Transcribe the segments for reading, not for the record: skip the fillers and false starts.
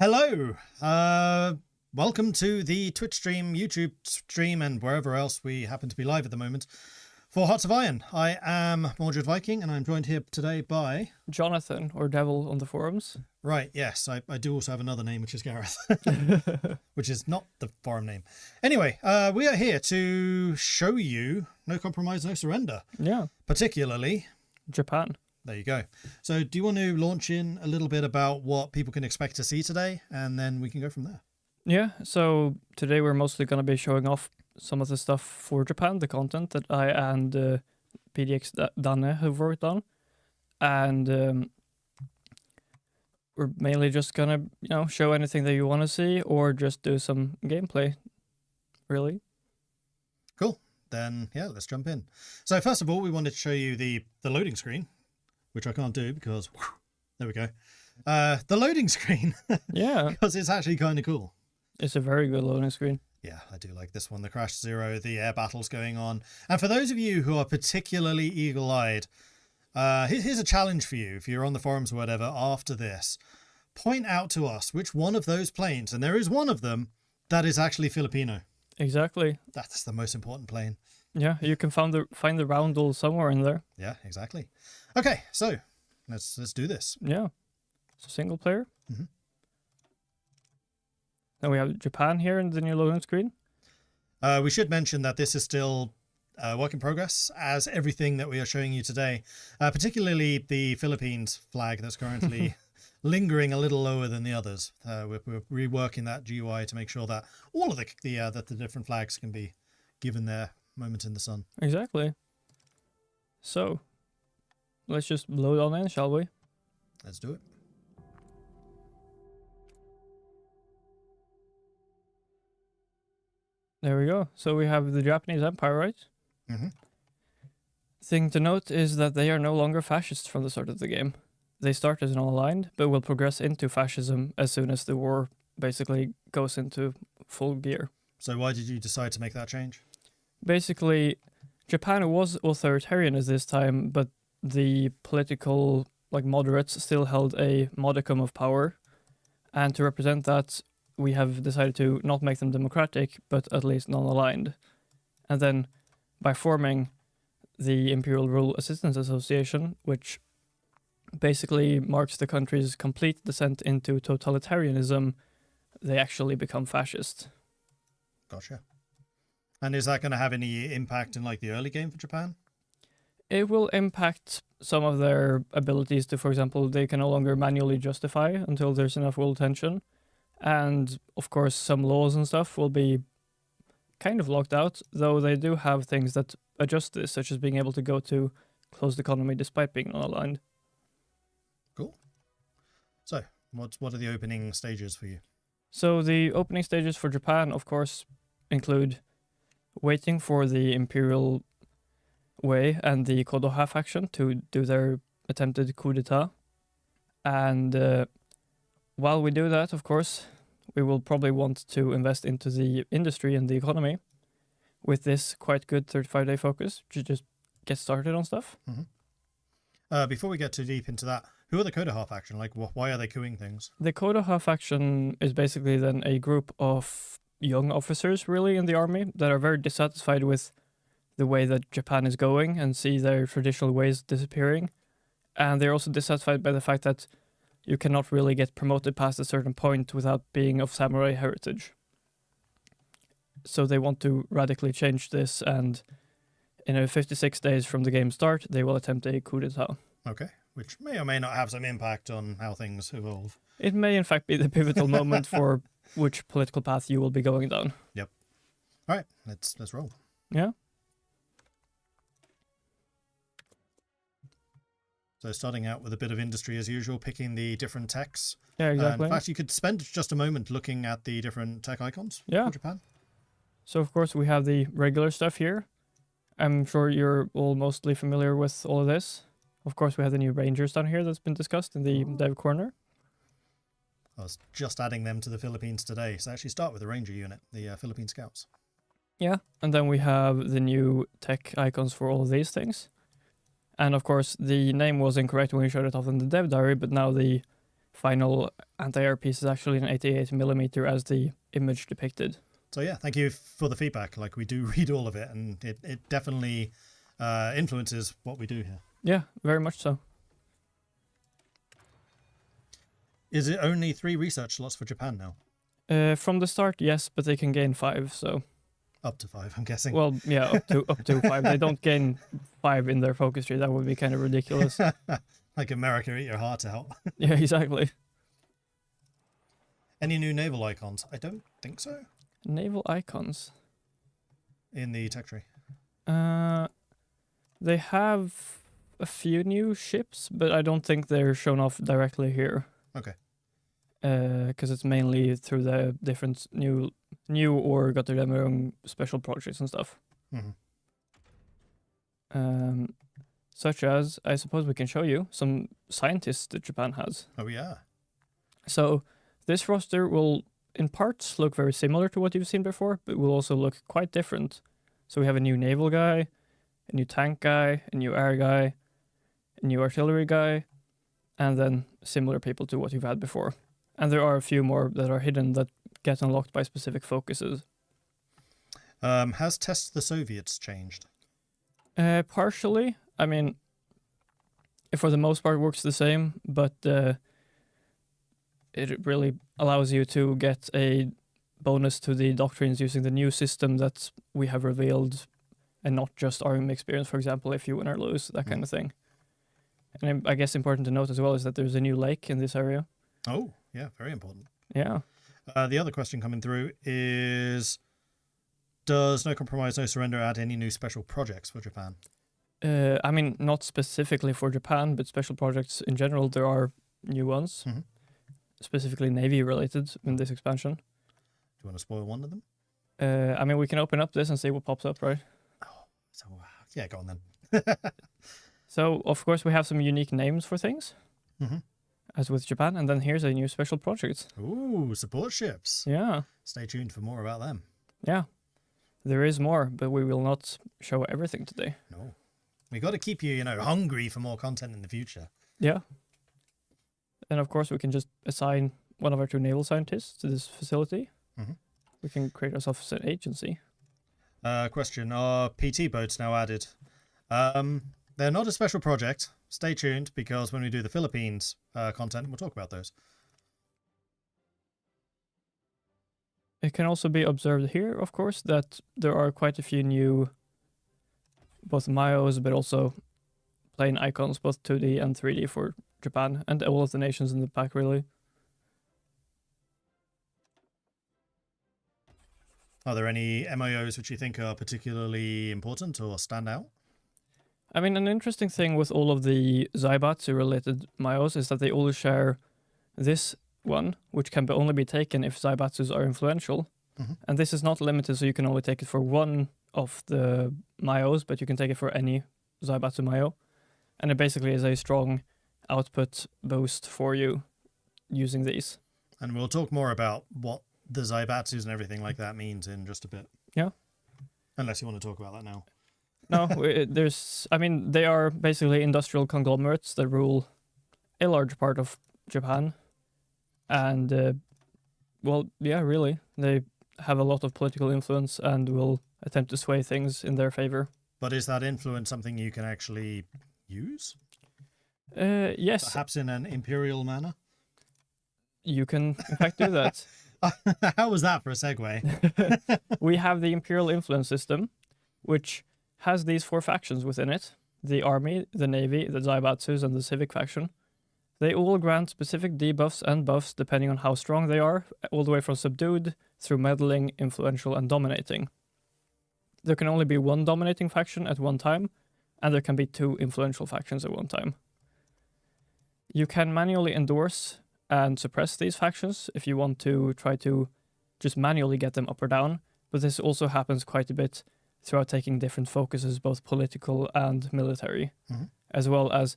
Hello, welcome to the Twitch stream, YouTube stream, and wherever else we happen to be live at the moment for Hearts of Iron. I am Mordred Viking, and I'm joined here today by... Jonathan, or Devil on the forums. Right, yes, I do also have another name, which is Gareth, which is not the forum name. Anyway, we are here to show you No Compromise, No Surrender. Yeah. Particularly... Japan. There you go. So do you want to launch in a little bit about what people can expect to see today, and then we can go from there? Yeah, so today we're mostly going to be showing off some of the stuff for Japan, the content that I and PDX Danne have worked on. And we're mainly just going to, show anything that you want to see or just do some gameplay, really. Cool. Then, yeah, let's jump in. So first of all, we wanted to show you the loading screen, which I can't do because, there we go. The loading screen. Yeah. Because it's actually kind of cool. It's a very good loading screen. Yeah, I do like this one. The Crash Zero, the air battles going on. And for those of you who are particularly eagle-eyed, here's a challenge for you. If you're on the forums or whatever, after this, point out to us which one of those planes, and there is one of them, that is actually Filipino. Exactly. That's the most important plane. Yeah, you can find the roundel somewhere in there. Yeah, exactly. Okay, so let's do this. Yeah. So single player. Mm-hmm. Then we have Japan here in the new loading screen. We should mention that this is still work in progress, as everything that we are showing you today, particularly the Philippines flag that's currently lingering a little lower than the others. We're reworking that GUI to make sure that all of the different flags can be given their moment in the sun. Exactly. So, let's just load on in, shall we? Let's do it. There we go. So we have the Japanese Empire, right? Mm-hmm. Thing to note is that they are no longer fascists from the start of the game. They start as an unaligned, but will progress into fascism as soon as the war basically goes into full gear. So why did you decide to make that change? Basically, Japan was authoritarian at this time, but the political moderates still held a modicum of power. And to represent that, we have decided to not make them democratic, but at least non-aligned. And then by forming the Imperial Rule Assistance Association, which basically marks the country's complete descent into totalitarianism, they actually become fascist. Gotcha. And is that going to have any impact in the early game for Japan? It will impact some of their abilities to, for example, they can no longer manually justify until there's enough world tension. And, of course, some laws and stuff will be kind of locked out, though they do have things that adjust this, such as being able to go to closed economy despite being non-aligned. Cool. So, what are the opening stages for you? So the opening stages for Japan, of course, include waiting for the Imperial Way and the Kodoha faction to do their attempted coup d'etat. And while we do that, of course, we will probably want to invest into the industry and the economy with this quite good 35-day focus to just get started on stuff. Mm-hmm. Before we get too deep into that, who are the Kodoha faction? Why are they cooing things? The Kodoha faction is basically then a group of young officers, really, in the army that are very dissatisfied with the way that Japan is going and see their traditional ways disappearing. And they're also dissatisfied by the fact that you cannot really get promoted past a certain point without being of samurai heritage. So they want to radically change this, and in 56 days from the game start, they will attempt a coup d'etat. Okay, which may or may not have some impact on how things evolve. It may in fact be the pivotal moment for which political path you will be going down. Yep. All right, let's roll. Yeah. So starting out with a bit of industry as usual, picking the different techs. Yeah, exactly. In fact, you could spend just a moment looking at the different tech icons for Japan. So, of course, we have the regular stuff here. I'm sure you're all mostly familiar with all of this. Of course, we have the new Rangers down here that's been discussed in the dev corner. I was just adding them to the Philippines today. So actually start with the Ranger unit, the Philippine Scouts. Yeah, and then we have the new tech icons for all of these things. And of course, the name was incorrect when we showed it off in the dev diary, but now the final anti-air piece is actually an 88mm as the image depicted. So yeah, thank you for the feedback. Like, we do read all of it, and it definitely influences what we do here. Yeah, very much so. Is it only 3 research slots for Japan now? From the start, yes, but they can gain 5, so... Up to 5, I'm guessing. Well, yeah, up to 5. They don't gain 5 in their focus tree. That would be kind of ridiculous. Like America, eat your heart out. Yeah, exactly. Any new naval icons? I don't think so. Naval icons. In the tech tree. They have a few new ships, but I don't think they're shown off directly here. Okay. Because it's mainly through the different new or Götterdämmerung special projects and stuff. Mm-hmm. Such as, I suppose we can show you some scientists that Japan has. Oh, yeah. So this roster will, in parts, look very similar to what you've seen before, but will also look quite different. So we have a new naval guy, a new tank guy, a new air guy, a new artillery guy, and then similar people to what you've had before. And there are a few more that are hidden that get unlocked by specific focuses. Has Test the Soviets changed? Partially. I mean, for the most part, works the same, but it really allows you to get a bonus to the doctrines using the new system that we have revealed, and not just army experience, for example, if you win or lose, that kind of thing. And I guess important to note as well is that there's a new lake in this area. Oh, yeah, very important. Yeah. The other question coming through is, does No Compromise, No Surrender add any new special projects for Japan? I mean, not specifically for Japan, but special projects in general, there are new ones, specifically Navy related in this expansion. Do you want to spoil one of them? I mean, we can open up this and see what pops up, right? Oh, so yeah, go on then. So, of course, we have some unique names for things, as with Japan, and then here's a new special project. Ooh, support ships. Yeah. Stay tuned for more about them. Yeah. There is more, but we will not show everything today. No. We got to keep you, hungry for more content in the future. Yeah. And of course, we can just assign one of our 2 naval scientists to this facility. We can create ourselves an agency. Question, are PT boats now added? They're not a special project. Stay tuned, because when we do the Philippines content, we'll talk about those. It can also be observed here, of course, that there are quite a few new both Mayos, but also plain icons, both 2D and 3D for Japan, and all of the nations in the pack, really. Are there any MIOs which you think are particularly important or stand out? I mean, an interesting thing with all of the Zaibatsu-related Mayos is that they all share this one, which can only be taken if Zaibatsus are influential. And this is not limited, so you can only take it for one of the Mayos, but you can take it for any Zaibatsu Mayo. And it basically is a strong output boost for you using these. And we'll talk more about what the Zaibatsus and everything like that means in just a bit. Yeah. Unless you want to talk about that now. No, they are basically industrial conglomerates that rule a large part of Japan. And, really, they have a lot of political influence and will attempt to sway things in their favor. But is that influence something you can actually use? Yes. Perhaps in an imperial manner? You can, in fact, do that. How was that for a segue? We have the Imperial influence system, which has these 4 factions within it. The Army, the Navy, the Zaibatsus, and the Civic faction. They all grant specific debuffs and buffs depending on how strong they are, all the way from subdued through meddling, influential, and dominating. There can only be 1 dominating faction at one time, and there can be 2 influential factions at one time. You can manually endorse and suppress these factions if you want to try to just manually get them up or down, but this also happens quite a bit throughout taking different focuses, both political and military, as well as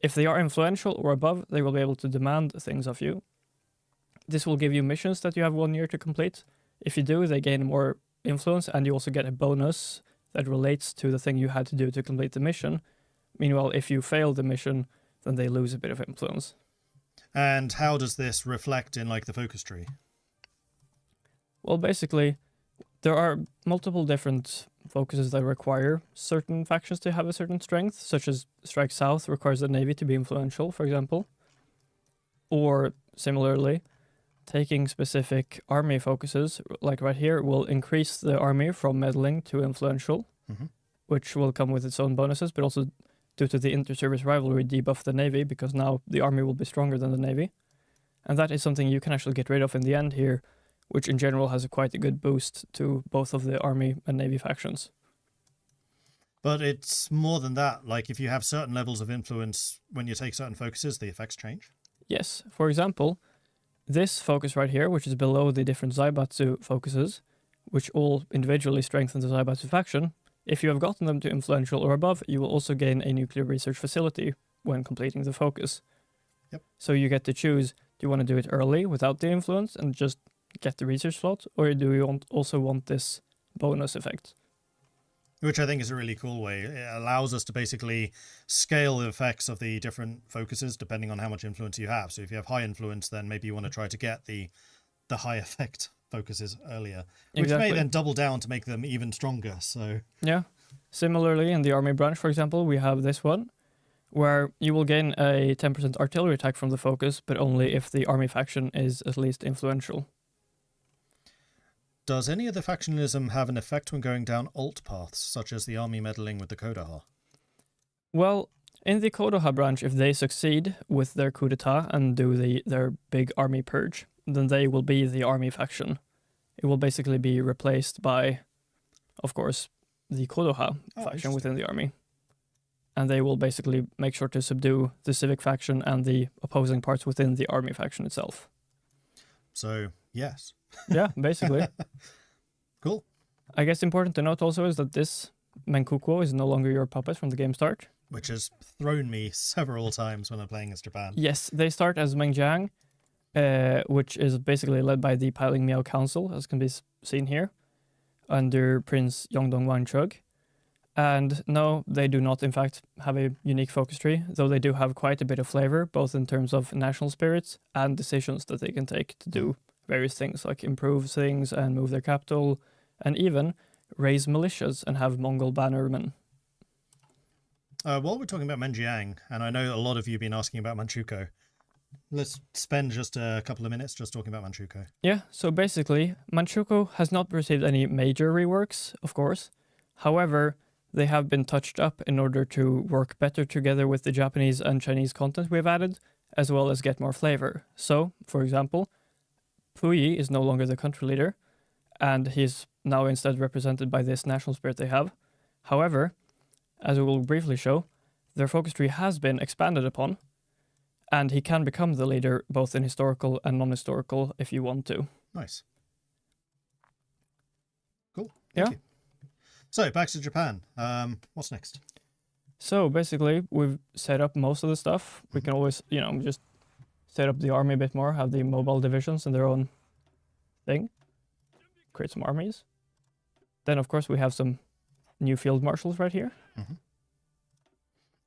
if they are influential or above, they will be able to demand things of you. This will give you missions that you have 1 year to complete. If you do, they gain more influence, and you also get a bonus that relates to the thing you had to do to complete the mission. Meanwhile, if you fail the mission, then they lose a bit of influence. And how does this reflect in like the focus tree? Well, basically, there are multiple different focuses that require certain factions to have a certain strength, such as Strike South requires the Navy to be influential, for example. Or similarly, taking specific army focuses, like right here, will increase the army from meddling to influential, which will come with its own bonuses, but also due to the inter-service rivalry debuff the Navy, because now the army will be stronger than the Navy. And that is something you can actually get rid of in the end here, which in general has quite a good boost to both of the army and Navy factions. But it's more than that. Like if you have certain levels of influence, when you take certain focuses, the effects change. Yes, for example, this focus right here, which is below the different Zaibatsu focuses, which all individually strengthen the Zaibatsu faction, if you have gotten them to influential or above, you will also gain a nuclear research facility when completing the focus. Yep. So you get to choose, do you want to do it early without the influence and just get the research slot, or do you also want this bonus effect? Which I think is a really cool way. It allows us to basically scale the effects of the different focuses depending on how much influence you have. So if you have high influence, then maybe you want to try to get the high effect focuses earlier, which may then double down to make them even stronger. So yeah. Similarly, in the army branch, for example, we have this one, where you will gain a 10% artillery attack from the focus, but only if the army faction is at least influential. does any of the factionalism have an effect when going down alt paths, such as the army meddling with the Kodaha? Well, in the Kodaha branch, if they succeed with their coup d'etat and do their big army purge, then they will be the army faction. It will basically be replaced by, of course, the Kodaha faction within the army. And they will basically make sure to subdue the civic faction and the opposing parts within the army faction itself. So, yes. Yeah, basically. Cool. I guess important to note also is that this Manchukuo is no longer your puppet from the game start. Which has thrown me several times when I'm playing as Japan. Yes, they start as Mengjiang, which is basically led by the Piling Miao Council, as can be seen here, under Prince Yongdong Wanchug. And no, they do not, in fact, have a unique focus tree, though they do have quite a bit of flavor, both in terms of national spirits and decisions that they can take to do various things, like improve things and move their capital, and even raise militias and have Mongol bannermen. While we're talking about Menjiang, and I know a lot of you have been asking about Manchukuo, let's spend just a couple of minutes just talking about Manchukuo. Yeah, so basically, Manchukuo has not received any major reworks, of course. However, they have been touched up in order to work better together with the Japanese and Chinese content we've added, as well as get more flavor. So, for example, Puyi is no longer the country leader, and he's now instead represented by this national spirit they have. However, as we will briefly show, their focus tree has been expanded upon, and he can become the leader both in historical and non-historical if you want to. Nice. Cool. Yeah. Thank you. So, back to Japan. What's next? So, basically, we've set up most of the stuff. We can always, just set up the army a bit more, have the mobile divisions in their own thing, create some armies. Then, of course, we have some new field marshals right here.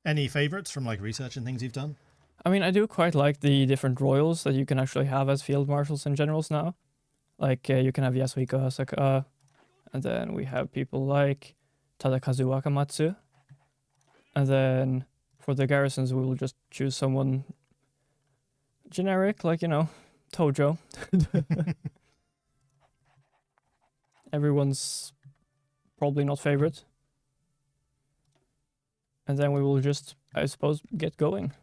Any favorites from like research and things you've done? I mean, I do quite like the different royals that you can actually have as field marshals and generals now. Like, you can have Yasuhiko Asaka, and then we have people like Tadakazu Wakamatsu. And then for the garrisons, we will just choose someone generic, like, Tojo. Everyone's probably not favorite. And then we will just, I suppose, get going.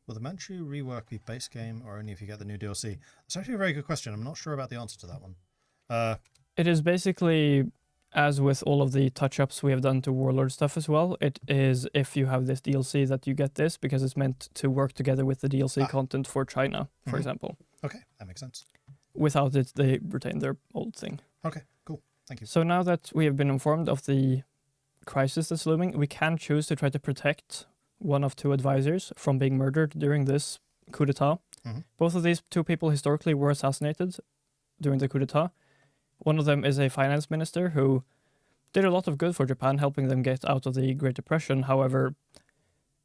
Will the Manchu rework be base game or only if you get the new DLC? That's actually a very good question. I'm not sure about the answer to that one. It is basically, as with all of the touch-ups we have done to Warlord stuff as well, it is if you have this DLC that you get this, because it's meant to work together with the DLC content for China, for example. Okay, that makes sense. Without it, they retain their old thing. Okay, cool. Thank you. So now that we have been informed of the crisis that's looming, we can choose to try to protect one of two advisors from being murdered during this coup d'etat. Both of these two people historically were assassinated during the coup d'etat. One of them is a finance minister who did a lot of good for Japan, helping them get out of the Great Depression. However,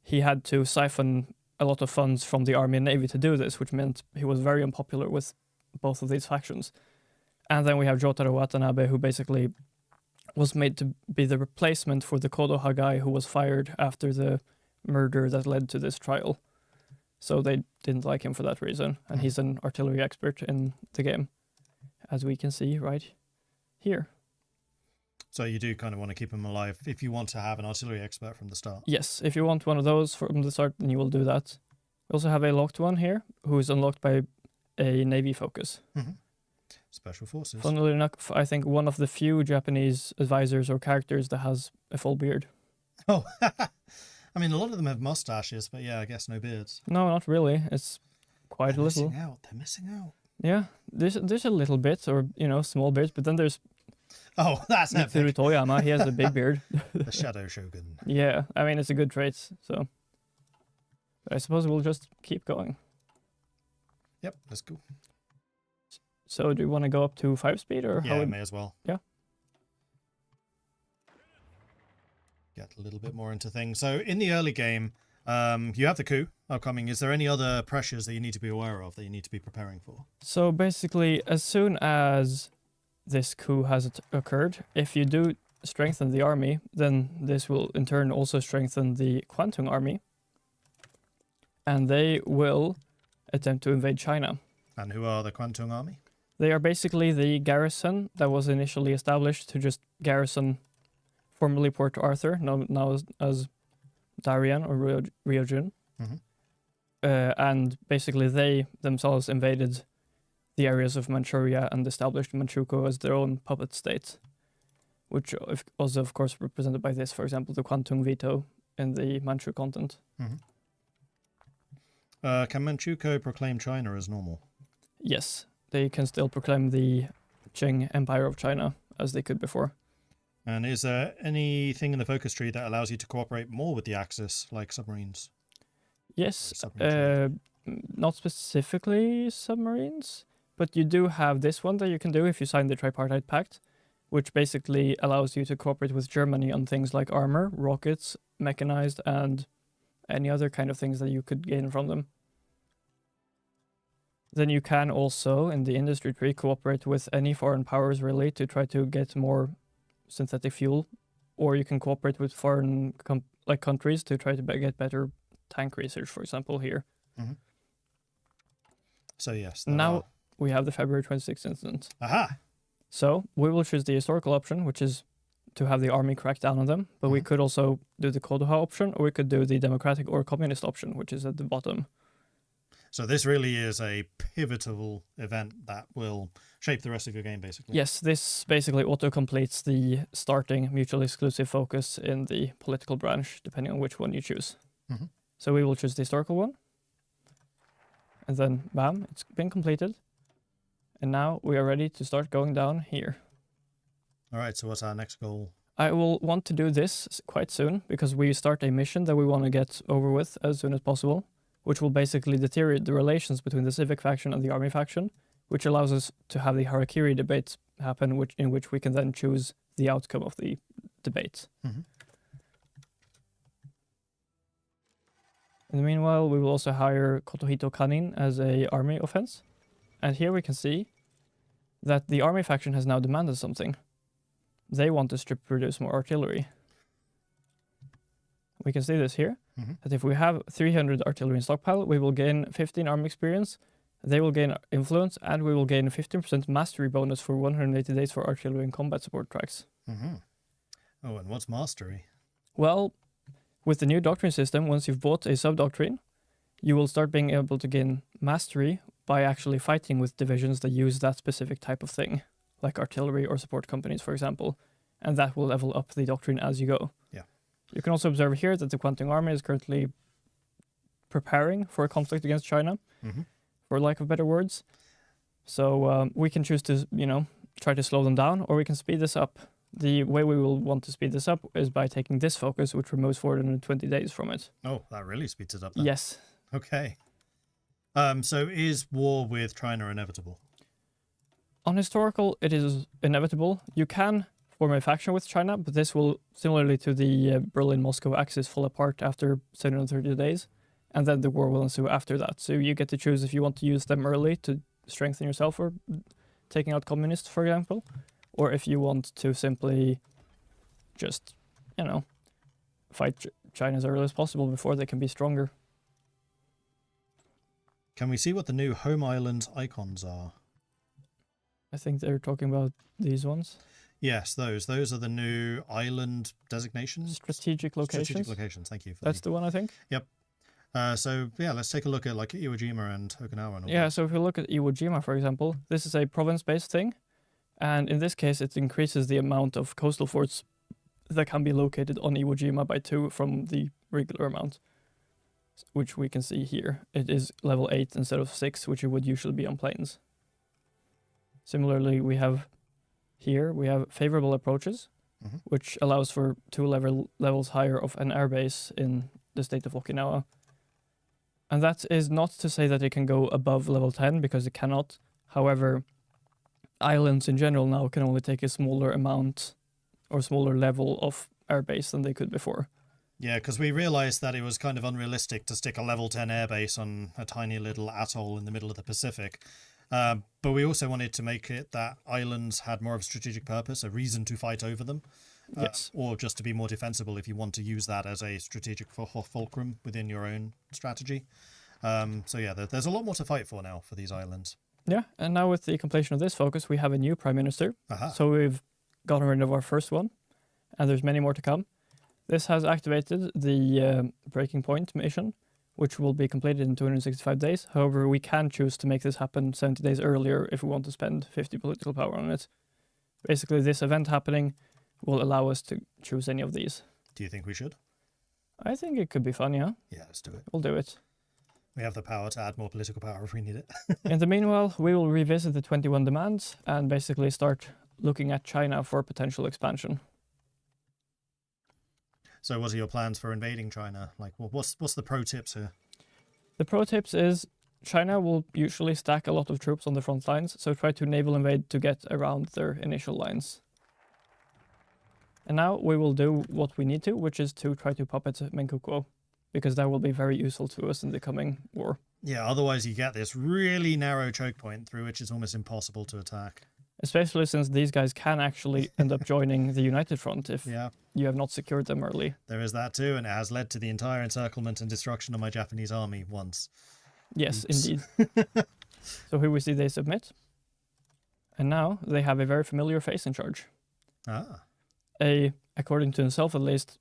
he had to siphon a lot of funds from the army and navy to do this, which meant he was very unpopular with both of these factions. And then we have Jotaro Watanabe, who basically was made to be the replacement for the Kodoha guy who was fired after the murder that led to this trial. So they didn't like him for that reason, and he's an artillery expert in the game, as we can see right here. So you do kind of want to keep him alive if you want to have an artillery expert from the start. Yes, if you want one of those from the start, then you will do that. We also have a locked one here, who is unlocked by a navy focus. Mm-hmm. Special forces. Funnily enough, I think one of the few Japanese advisors or characters that has a full beard. Oh, I mean, a lot of them have mustaches, but yeah, I guess no beards. No, not really. It's quite a little. They're missing out. Yeah, there's a little bit, or small beards, but then there's Oh, that's Mitsuru epic. Toyama. He has a big beard. The Shadow Shogun. Yeah, I mean it's a good trait. So, but I suppose we'll just keep going. Yep, that's cool. So, do you want to go up to 5 speed or Yeah, how? may as well. Yeah. Get a little bit more into things. So in the early game, you have the coup upcoming. Is there any other pressures that you need to be aware of that you need to be preparing for? So basically, as soon as this coup has occurred, if you do strengthen the army, then this will in turn also strengthen the Kwantung army, and they will attempt to invade China. And who are the Kwantung army? They are basically the garrison that was initially established to just garrison formerly Port Arthur, now as Darien or Ryojun. Mm-hmm. And basically they themselves invaded the areas of Manchuria and established Manchukuo as their own puppet state, which was of course represented by this, for example, the Kwantung veto in the Manchu content. Mm-hmm. Can Manchukuo proclaim China as normal? Yes, they can still proclaim the Qing Empire of China as they could before. And is there anything in the focus tree that allows you to cooperate more with the Axis, like submarines? Yes, not specifically submarines, but you do have this one that you can do if you sign the Tripartite Pact, which basically allows you to cooperate with Germany on things like armor, rockets, mechanized, and any other kind of things that you could gain from them. Then you can also, in the industry tree, cooperate with any foreign powers really to try to get more synthetic fuel, or you can cooperate with foreign countries to try to get better tank research, for example, here. Mm-hmm. So yes. Now we have the February 26th incident. Aha! So we will choose the historical option, which is to have the army crack down on them, but we could also do the Kodoha option, or we could do the democratic or communist option, which is at the bottom. So this really is a pivotal event that will shape the rest of your game, basically. Yes, this basically auto-completes the starting mutually exclusive focus in the political branch, depending on which one you choose. Mm-hmm. So we will choose the historical one. And then, bam, it's been completed. And now we are ready to start going down here. All right, so what's our next goal? I will want to do this quite soon, because we start a mission that we want to get over with as soon as possible, which will basically deteriorate the relations between the civic faction and the army faction, which allows us to have the harakiri debate happen, in which we can then choose the outcome of the debate. Mm-hmm. In the meanwhile, we will also hire Kotohito Kanin as a army offense. And here we can see that the army faction has now demanded something. They want to produce more artillery. We can see this here, that if we have 300 artillery in stockpile, we will gain 15 army experience, they will gain influence, and we will gain 15% mastery bonus for 180 days for artillery and combat support tracks. Mm-hmm. Oh, and what's mastery? Well, with the new doctrine system, once you've bought a sub-doctrine, you will start being able to gain mastery by actually fighting with divisions that use that specific type of thing, like artillery or support companies, for example, and that will level up the doctrine as you go. Yeah. You can also observe here that the Kwantung army is currently preparing for a conflict against China, for lack of better words. So we can choose to, try to slow them down, or we can speed this up. The way we will want to speed this up is by taking this focus, which removes 420 days from it. Oh, that really speeds it up then. Yes. Okay. So is war with China inevitable? On historical, it is inevitable. You can form a faction with China, but this will, similarly to the Berlin-Moscow axis, fall apart after 730 days. and then the war will ensue after that. So you get to choose if you want to use them early to strengthen yourself or taking out communists, for example, or if you want to simply just, fight China as early as possible before they can be stronger. Can we see what the new home island icons are? I think they're talking about these ones. Yes, those. Those are the new island designations. Strategic locations. Strategic locations. Thank you. That's the one, I think. Yep. So yeah, let's take a look at like Iwo Jima and Okinawa. And all Yeah. that. So if you look at Iwo Jima, for example, this is a province-based thing, and in this case, it increases the amount of coastal forts that can be located on Iwo Jima by 2 from the regular amount, which we can see here. It is level 8 instead of 6, which it would usually be on planes. Similarly, we have favorable approaches, which allows for 2 levels higher of an airbase in the state of Okinawa. And that is not to say that it can go above level 10, because it cannot. However, islands in general now can only take a smaller amount or smaller level of airbase than they could before. Yeah, because we realized that it was kind of unrealistic to stick a level 10 airbase on a tiny little atoll in the middle of the Pacific. But we also wanted to make it that islands had more of a strategic purpose, a reason to fight over them. Yes. Or just to be more defensible if you want to use that as a strategic fulcrum within your own strategy. So yeah, there's a lot more to fight for now for these islands. Yeah, and now with the completion of this focus, we have a new prime minister. Aha. So we've gotten rid of our first one, and there's many more to come. This has activated the breaking point mission, which will be completed in 265 days. However, we can choose to make this happen 70 days earlier if we want to spend 50 political power on it. Basically, this event happening will allow us to choose any of these. Do you think we should? I think it could be fun, yeah. Yeah, let's do it. We'll do it. We have the power to add more political power if we need it. In the meanwhile, we will revisit the 21 demands and basically start looking at China for potential expansion. So what are your plans for invading China? Like, what's the pro tips here? The pro tips is China will usually stack a lot of troops on the front lines, so try to naval invade to get around their initial lines. And now we will do what we need to, which is to try to puppet Manchukuo, because that will be very useful to us in the coming war. Yeah, otherwise you get this really narrow choke point through which it's almost impossible to attack. Especially since these guys can actually end up joining the United Front if you have not secured them early. There is that too, and it has led to the entire encirclement and destruction of my Japanese army once. Yes, Oops. indeed. So here we see they submit. And now they have a very familiar face in charge. Ah. According to himself at least,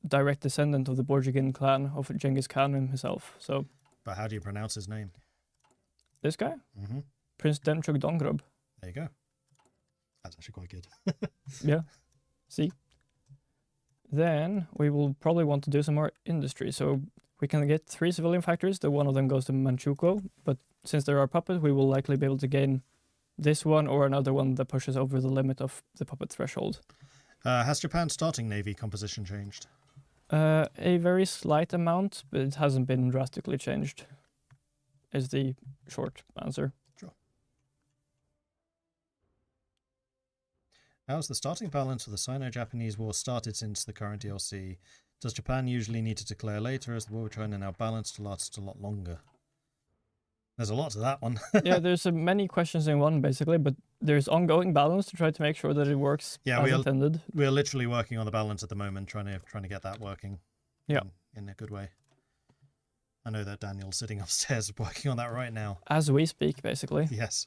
direct descendant of the Borjigin clan of Genghis Khan himself. So, But how do you pronounce his name? this guy? Mm-hmm. Prince Demchug Dongrub. There you go. That's actually quite good. Yeah. See? Then we will probably want to do some more industry. So we can get 3 civilian factories. The one of them goes to Manchukuo. But since there are puppets, we will likely be able to gain this one or another one that pushes over the limit of the puppet threshold. Has Japan's starting navy composition changed? A very slight amount, but it hasn't been drastically changed, is the short answer. Sure. How has the starting balance for the Sino-Japanese War started since the current DLC? Does Japan usually need to declare later, as the war with China now balanced to last a lot longer? There's a lot to that one. Yeah, there's many questions in one, basically, but there's ongoing balance to try to make sure that it works as intended. We're literally working on the balance at the moment, trying to get that working in a good way. I know that Daniel's sitting upstairs working on that right now. As we speak, basically. Yes.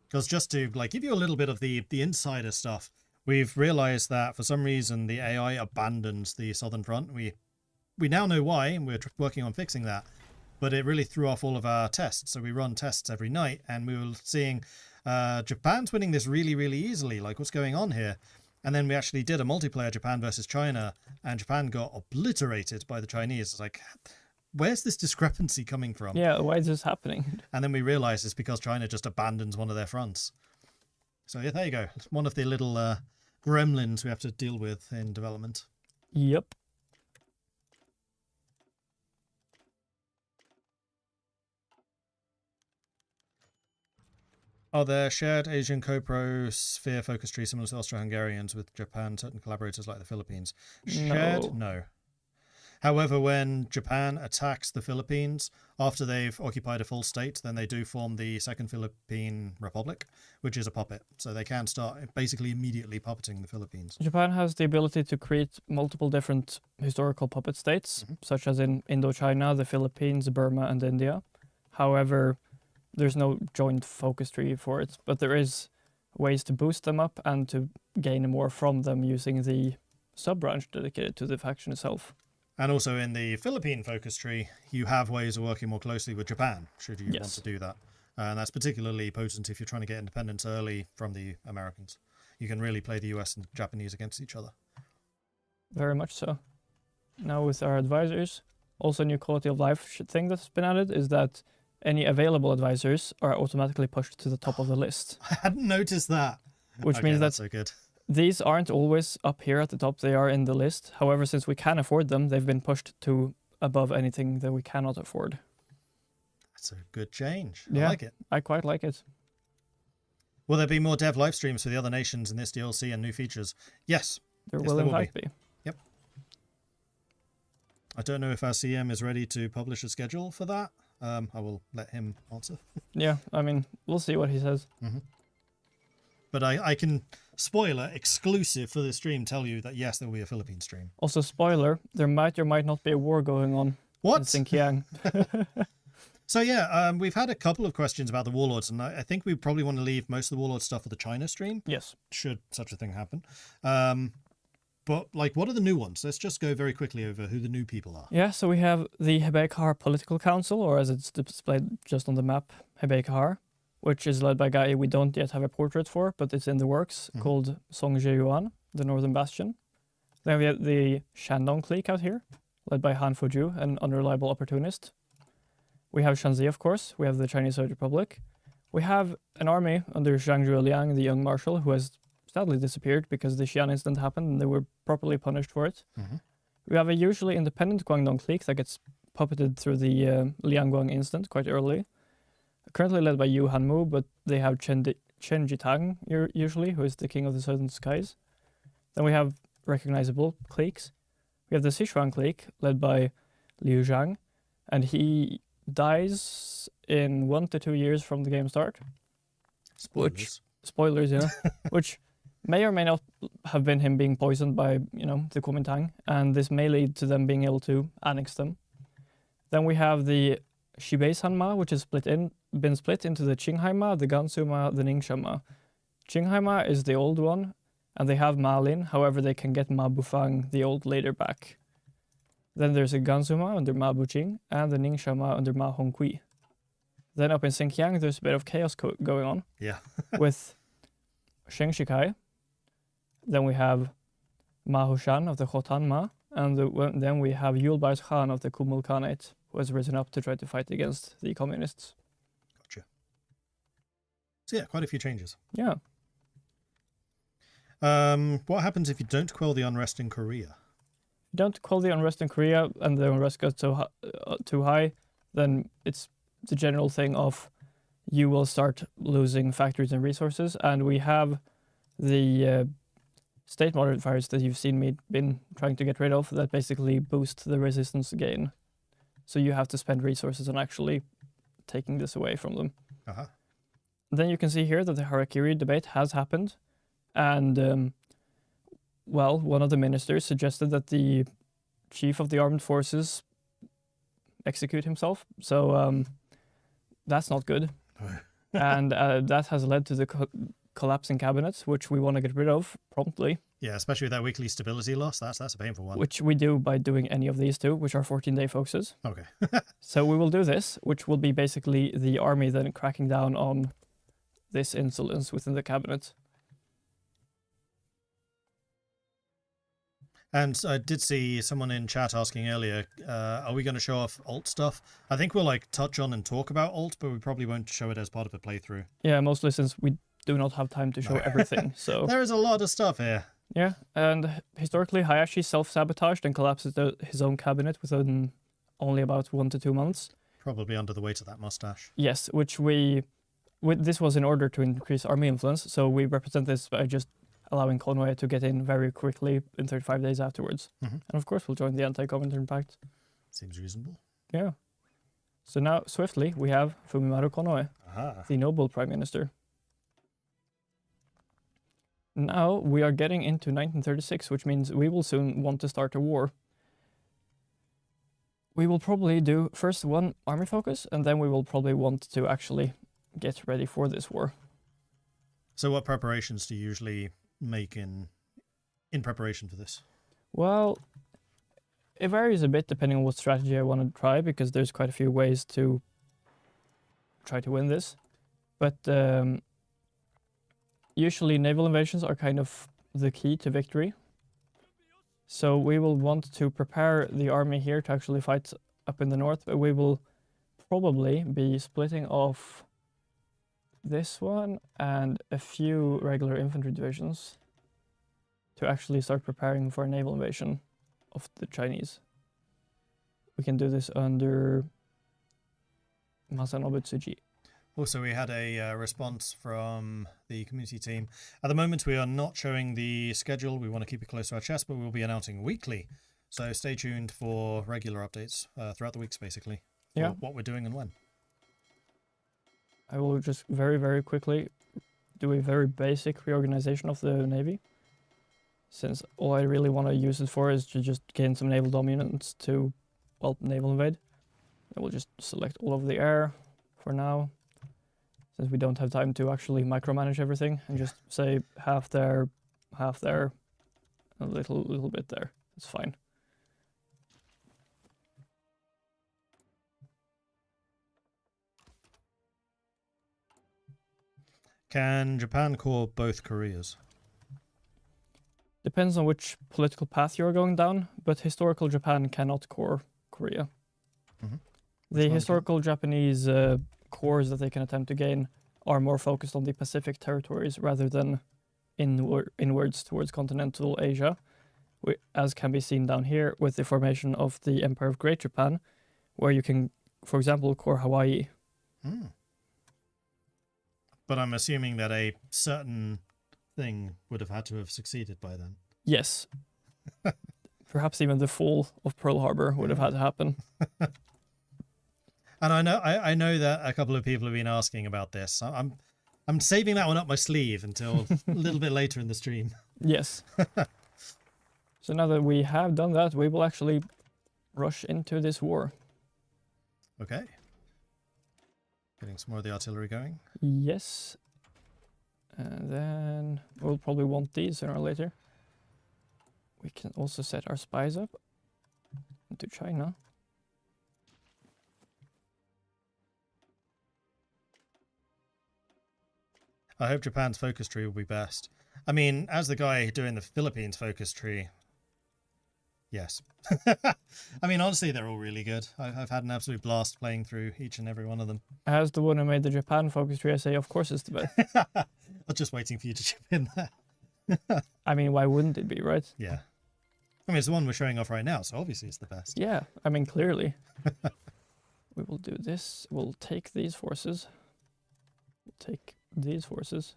Because just to give you a little bit of the insider stuff, we've realized that for some reason the AI abandoned the Southern Front. We now know why, and we're working on fixing that. But it really threw off all of our tests. So we run tests every night, and we were seeing Japan's winning this really, really easily. Like, what's going on here? And then we actually did a multiplayer Japan versus China, and Japan got obliterated by the Chinese. It's like, where's this discrepancy coming from? Yeah, why is this happening? And then we realized it's because China just abandons one of their fronts. So yeah, there you go. It's one of the little gremlins we have to deal with in development. Yep. Are there shared Asian co-pro sphere focus tree similar to Austro-Hungarians with Japan, certain collaborators like the Philippines? Shared? No. However, when Japan attacks the Philippines after they've occupied a full state, then they do form the Second Philippine Republic, which is a puppet. So they can start basically immediately puppeting the Philippines. Japan has the ability to create multiple different historical puppet states, such as in Indochina, the Philippines, Burma, and India. However, there's no joint focus tree for it, but there is ways to boost them up and to gain more from them using the sub-branch dedicated to the faction itself. And also in the Philippine focus tree, you have ways of working more closely with Japan, should you want to do that. And that's particularly potent if you're trying to get independence early from the Americans. You can really play the US and Japanese against each other. Very much so. Now with our advisors, also a new quality of life thing that's been added is that any available advisors are automatically pushed to the top of the list. I hadn't noticed that. Which means that so good. These aren't always up here at the top, they are in the list. However, since we can afford them, they've been pushed to above anything that we cannot afford. That's a good change. Yeah, I like it. I quite like it. Will there be more dev live streams for the other nations in this DLC and new features? Yes. There Yes, will there in will fact be. Yep. I don't know if our CM is ready to publish a schedule for that. I will let him answer. Yeah, I mean, we'll see what he says. But I can, spoiler, exclusive for the stream, tell you that yes, there will be a Philippine stream. Also, spoiler, there might or might not be a war going on What? in Xinjiang. So yeah, we've had a couple of questions about the Warlords, and I think we probably want to leave most of the Warlord stuff for the China stream. Yes. Should such a thing happen. But like, what are the new ones? Let's just go very quickly over who the new people are. Yeah, so we have the Hebei Kahar Political Council, or as it's displayed just on the map, Hebei Kahar, which is led by a guy we don't yet have a portrait for, but it's in the works, called Song Jiyuan, the Northern Bastion. Then we have the Shandong clique out here, led by Han Fuju, an unreliable opportunist. We have Shanxi, of course. We have the Chinese Republic. We have an army under Zhang Zhuoliang, the young marshal, who has sadly disappeared because the Xi'an incident happened and they were properly punished for it. We have a usually independent Guangdong clique that gets puppeted through the Liangguang incident quite early. Currently led by Yu Hanmu, but they have Chen Jitang usually, who is the king of the southern skies. Then we have recognizable cliques. We have the Sichuan clique, led by Liu Zhang, and he dies in 1 to 2 years from the game start. Spoilers, yeah. Which may or may not have been him being poisoned by, the Kuomintang, and this may lead to them being able to annex them. Then we have the Shibei Sanma, which is been split into the Qinghai Ma, the Gansu Ma, the Ningxia Ma. Qinghai Ma is the old one, and they have Ma Lin, however they can get Ma Bufang, the old, later back. Then there's a Gansu Ma under Ma Buqing, and the Ningxia Ma under Ma Hongqi. Then up in Xinjiang, there's a bit of chaos going on. Yeah. With Sheng Shikai. Then we have Ma Hushan of the Khotan Ma, and then we have Yulbars Khan of the Kumul Khanate, who has risen up to try to fight against the communists. Gotcha. So yeah, quite a few changes. Yeah. What happens if you don't quell the unrest in Korea? Don't quell the unrest in Korea and the unrest goes too high, then it's the general thing of you will start losing factories and resources. And we have the state modifiers that you've seen me been trying to get rid of that basically boost the resistance gain. So you have to spend resources on actually taking this away from them. Then you can see here that the Harakiri debate has happened. And, one of the ministers suggested that the chief of the armed forces execute himself. So that's not good. And that has led to the collapsing cabinet, which we want to get rid of promptly. Yeah, especially with that weekly stability loss. That's a painful one. Which we do by doing any of these two, which are 14-day focuses. Okay. So we will do this, which will be basically the army then cracking down on this insolence within the cabinet. And I did see someone in chat asking earlier, are we going to show off alt stuff? I think we'll touch on and talk about alt, but we probably won't show it as part of a playthrough. Yeah, mostly since we do not have time to show everything. So there is a lot of stuff here. Yeah, and historically Hayashi self-sabotaged and collapsed his own cabinet within only about 1 to 2 months. Probably under the weight of that mustache. Yes, which this was in order to increase army influence, so we represent this by just allowing Conway to get in very quickly in 35 days afterwards. Mhm. And of course, we'll join the Anti-Comintern Pact. Seems reasonable. Yeah. So now, swiftly, we have Fumimaru Konoe, Aha. the noble prime minister. Now we are getting into 1936, which means we will soon want to start a war. We will probably do first one army focus, and then we will probably want to actually get ready for this war. So what preparations do you usually make in preparation for this? Well, it varies a bit depending on what strategy I want to try, because there's quite a few ways to try to win this. But usually naval invasions are kind of the key to victory. So we will want to prepare the army here to actually fight up in the north, but we will probably be splitting off this one and a few regular infantry divisions to actually start preparing for a naval invasion of the Chinese. We can do this under Masanobu Tsuji. Also, we had a response from the community team. At the moment, we are not showing the schedule. We want to keep it close to our chest, but we'll be announcing weekly. So stay tuned for regular updates throughout the weeks, basically. Yeah. What we're doing and when. I will just very, very quickly do a very basic reorganization of the Navy, since all I really want to use it for is to just gain some naval dominance to, well, naval invade. I will just select all of the air for now, since we don't have time to actually micromanage everything, and just say half there, a little bit there. It's fine. Can Japan core both Koreas? Depends on which political path you're going down, but historical Japan cannot core Korea. Mhm. The one historical Japanese cores that they can attempt to gain are more focused on the Pacific territories rather than inwards towards continental Asia, as can be seen down here with the formation of the Empire of Great Japan, where you can, for example, core Hawaii. Hmm. But I'm assuming that a certain thing would have had to have succeeded by then. Yes. Perhaps even the fall of Pearl Harbor would have had to happen. And I know that a couple of people have been asking about this. I'm saving that one up my sleeve until a little bit later in the stream. Yes. So now that we have done that, we will actually rush into this war. Okay. Getting some more of the artillery going. Yes. And then we'll probably want these sooner or later. We can also set our spies up into China. I hope Japan's focus tree will be best. I mean, as the guy doing the Philippines focus tree, yes. I mean, honestly, they're all really good. I've had an absolute blast playing through each and every one of them. As the one who made the Japan focus tree, I say, of course it's the best. I was just waiting for you to chip in there. I mean, why wouldn't it be, right? Yeah. I mean, it's the one we're showing off right now, so obviously it's the best. Yeah, I mean, clearly. We will do this. We'll take these forces. We'll take these forces.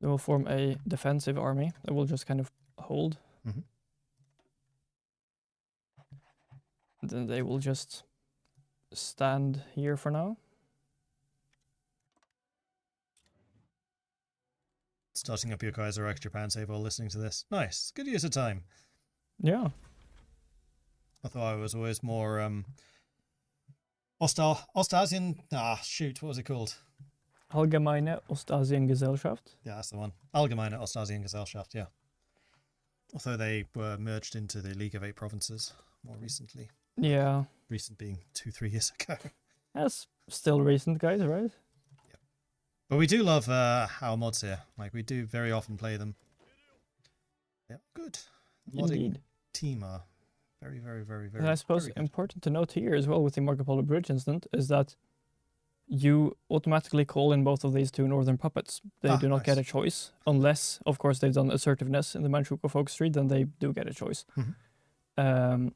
They will form a defensive army that will just kind of hold. Mhm. Then they will just stand here for now. Starting up your Kaiser Reich Japan save while listening to this. Nice. Good use of time. Yeah. I thought I was always more Ostasien. Shoot, what was it called? Allgemeine Ostasiengesellschaft. Yeah, that's the one. Allgemeine Ostasiengesellschaft, yeah. Although they were merged into the League of Eight Provinces more recently. Yeah. Recent being 2-3 years ago. That's still recent, guys, right? But we do love our mods here. Like, we do very often play them. Yeah, good. Modding Indeed. team are very, very, very, very And I suppose very good. important to note here as well with the Marco Polo Bridge incident is that you automatically call in both of these two northern puppets. They do not get a Nice. choice, unless, of course, they've done assertiveness in the Manchukuo focus tree, then they do get a choice. Mhm.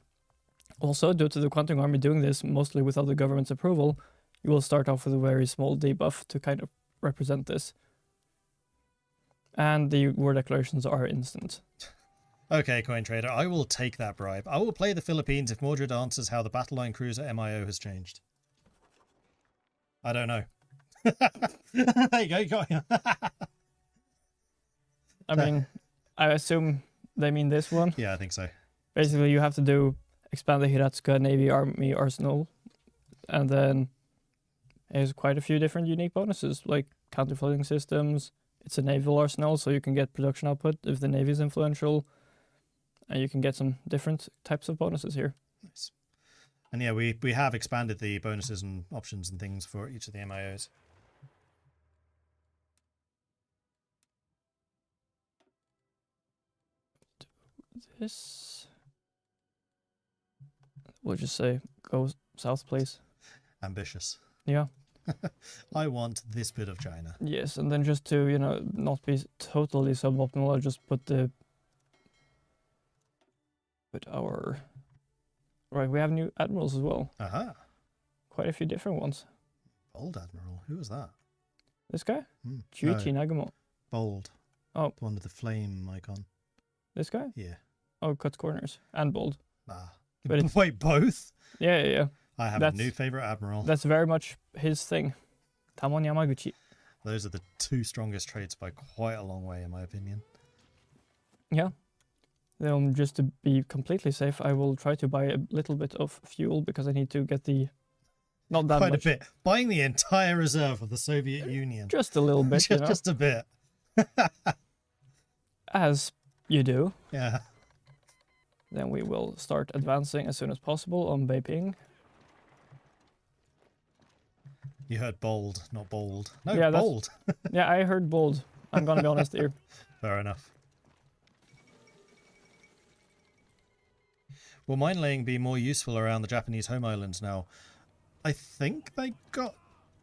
Also, due to the Quantum Army doing this mostly without the government's approval, you will start off with a very small debuff to kind of represent this. And the war declarations are instant. Okay, coin trader, I will take that bribe. I will play the Philippines if Mordred answers how the battle line cruiser MIO has changed. I don't know. There you go, you got it. I mean, I assume they mean this one. Yeah, I think so. Basically, you have to expand the Hiratsuka Navy Army Arsenal, and then there's quite a few different unique bonuses, like counter-flooding systems. It's a naval arsenal, so you can get production output if the navy is influential, and you can get some different types of bonuses here. Nice. And yeah, we have expanded the bonuses and options and things for each of the MIOs. This, we'll just say go south, please. Ambitious. Yeah. I want this bit of China. Yes, and then just to, not be totally suboptimal, I'll just put our... Right, we have new admirals as well. Aha. Quite a few different ones. Bold Admiral. Who was that? This guy? No, Chuichi Nagamo. Bold. Oh. The one with the flame icon. This guy? Yeah. Oh, cuts corners. And bold. Ah. But Wait, both? Yeah. I have a new favorite admiral. That's very much his thing. Tamon Yamaguchi. Those are the two strongest traits by quite a long way, in my opinion. Yeah. Just to be completely safe, I will try to buy a little bit of fuel because I need to get the... Not that Quite much. a bit. Buying the entire reserve of the Soviet Union. Just a little bit, Just a bit. As you do. Yeah. Then we will start advancing as soon as possible on Beiping. You heard bold, not bold. No, Yeah, bold. Yeah, I heard bold. I'm gonna be honest here. Fair enough. Will mine laying be more useful around the Japanese home islands now? I think they got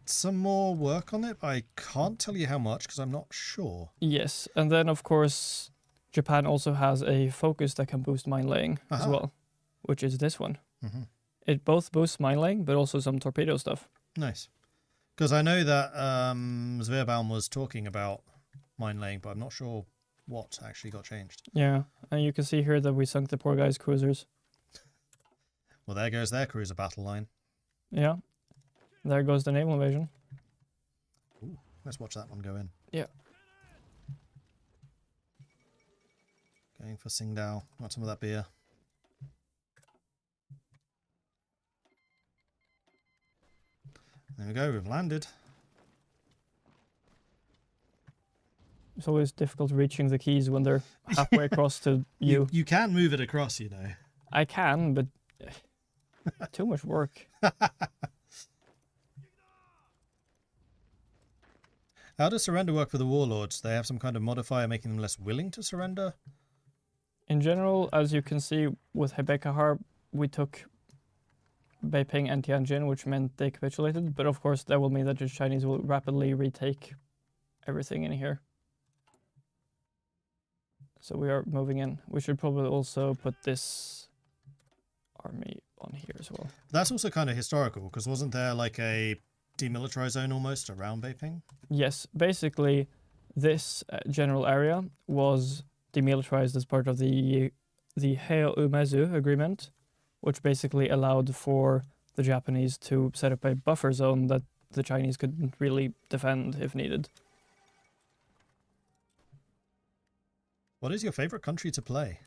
some more work on it, but I can't tell you how much because I'm not sure. Yes, and then of course Japan also has a focus that can boost mine laying as well, which is this one. Mm-hmm. It both boosts mine laying, but also some torpedo stuff. Nice. Because I know that Zveerbaum was talking about mine laying, but I'm not sure what actually got changed. Yeah, and you can see here that we sunk the poor guy's cruisers. Well, there goes their cruiser battle line. Yeah, there goes the naval invasion. Ooh, let's watch that one go in. Yeah. Going for Tsingtao. Want some of that beer. There we go, we've landed. It's always difficult reaching the keys when they're halfway across to you. You can move it across, you know. I can, but too much work. How does surrender work for the Warlords? They have some kind of modifier making them less willing to surrender? In general, as you can see with Hebekahar, we took Beiping and Tianjin, which meant they capitulated. But of course, that will mean that the Chinese will rapidly retake everything in here. So we are moving in. We should probably also put this army on here as well. That's also kind of historical, because wasn't there like a demilitarized zone almost around Beiping? Yes, basically this general area was demilitarized as part of the Heo Umezu agreement, which basically allowed for the Japanese to set up a buffer zone that the Chinese couldn't really defend if needed. What is your favorite country to play?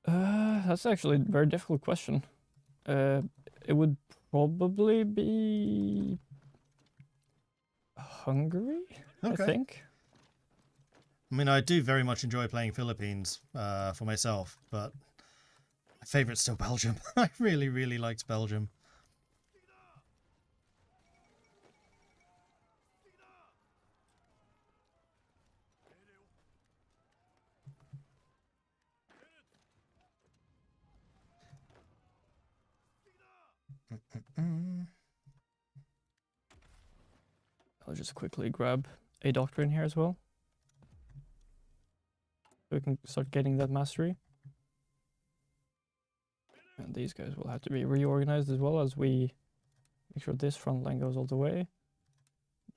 That's actually a very difficult question. It would probably be Hungary, Okay. I think. I mean, I do very much enjoy playing Philippines for myself, but my favorite's still Belgium. I really, really liked Belgium. I'll just quickly grab a doctrine here as well. So we can start getting that mastery. And these guys will have to be reorganized as well as we make sure this front line goes all the way.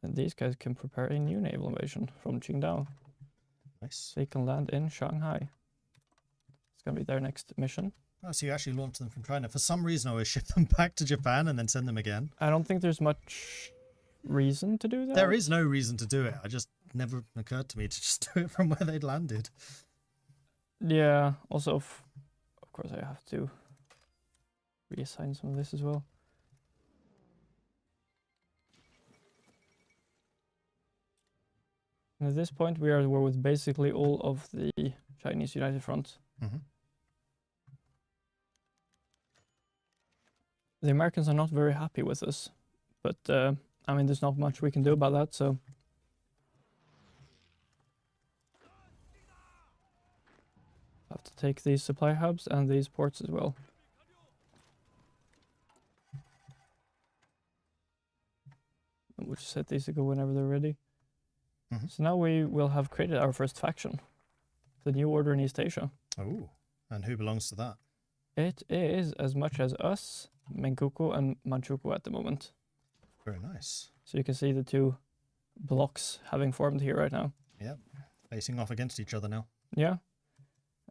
And these guys can prepare a new naval invasion from Qingdao. Nice. They can land in Shanghai. It's going to be their next mission. Oh, so you actually launched them from China. For some reason, I always ship them back to Japan and then send them again. I don't think there's much reason to do that. There is no reason to do it. I just never occurred to me to just do it from where they'd landed. Yeah, also, of course, I have to reassign some of this as well. And at this point, we are at war with basically all of the Chinese United Front. Mm-hmm. The Americans are not very happy with us, but I mean, there's not much we can do about that, so... have to take these supply hubs and these ports as well. And we'll just set these to go whenever they're ready. Mm-hmm. So now we will have created our first faction, the New Order in East Asia. Oh, and who belongs to that? It is as much as us, Manchukuo and Manchukuo at the moment. Very nice. So you can see the two blocks having formed here right now. Yep, facing off against each other now. Yeah.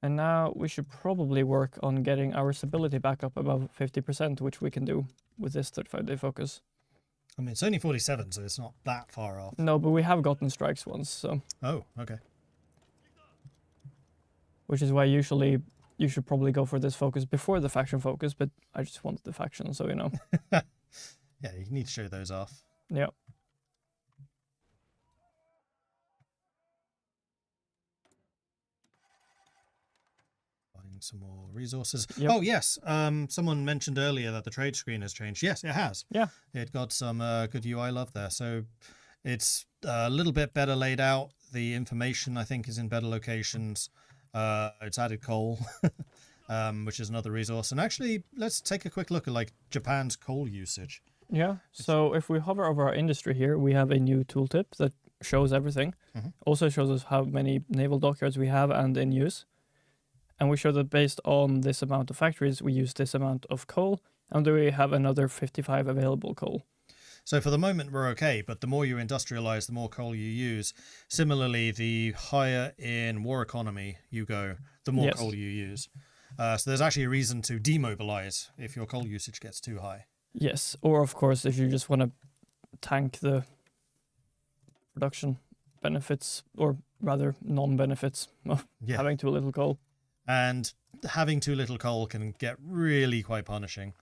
And now we should probably work on getting our stability back up above 50%, which we can do with this 35-day focus. I mean, it's only 47, so it's not that far off. No, but we have gotten strikes once, so... Oh, okay. Which is why usually you should probably go for this focus before the faction focus, but I just wanted the faction, so you know. Yeah, you need to show those off. Yeah. Buying some more resources. Yep. Oh, yes. Someone mentioned earlier that the trade screen has changed. Yes, it has. Yeah. It got some good UI love there. So it's a little bit better laid out. The information, I think, is in better locations. It's added coal, which is another resource. And actually, let's take a quick look at like Japan's coal usage. Yeah. So if we hover over our industry here, we have a new tooltip that shows everything. Mm-hmm. Also shows us how many naval dockyards we have and in use. And we show that based on this amount of factories, we use this amount of coal, and then we have another 55 available coal. So for the moment, we're okay, but the more you industrialize, the more coal you use. Similarly, the higher in war economy you go, the more coal you use. So there's actually a reason to demobilize if your coal usage gets too high. Yes, or of course, if you just want to tank the production benefits, or rather non-benefits of having too little coal. And having too little coal can get really quite punishing.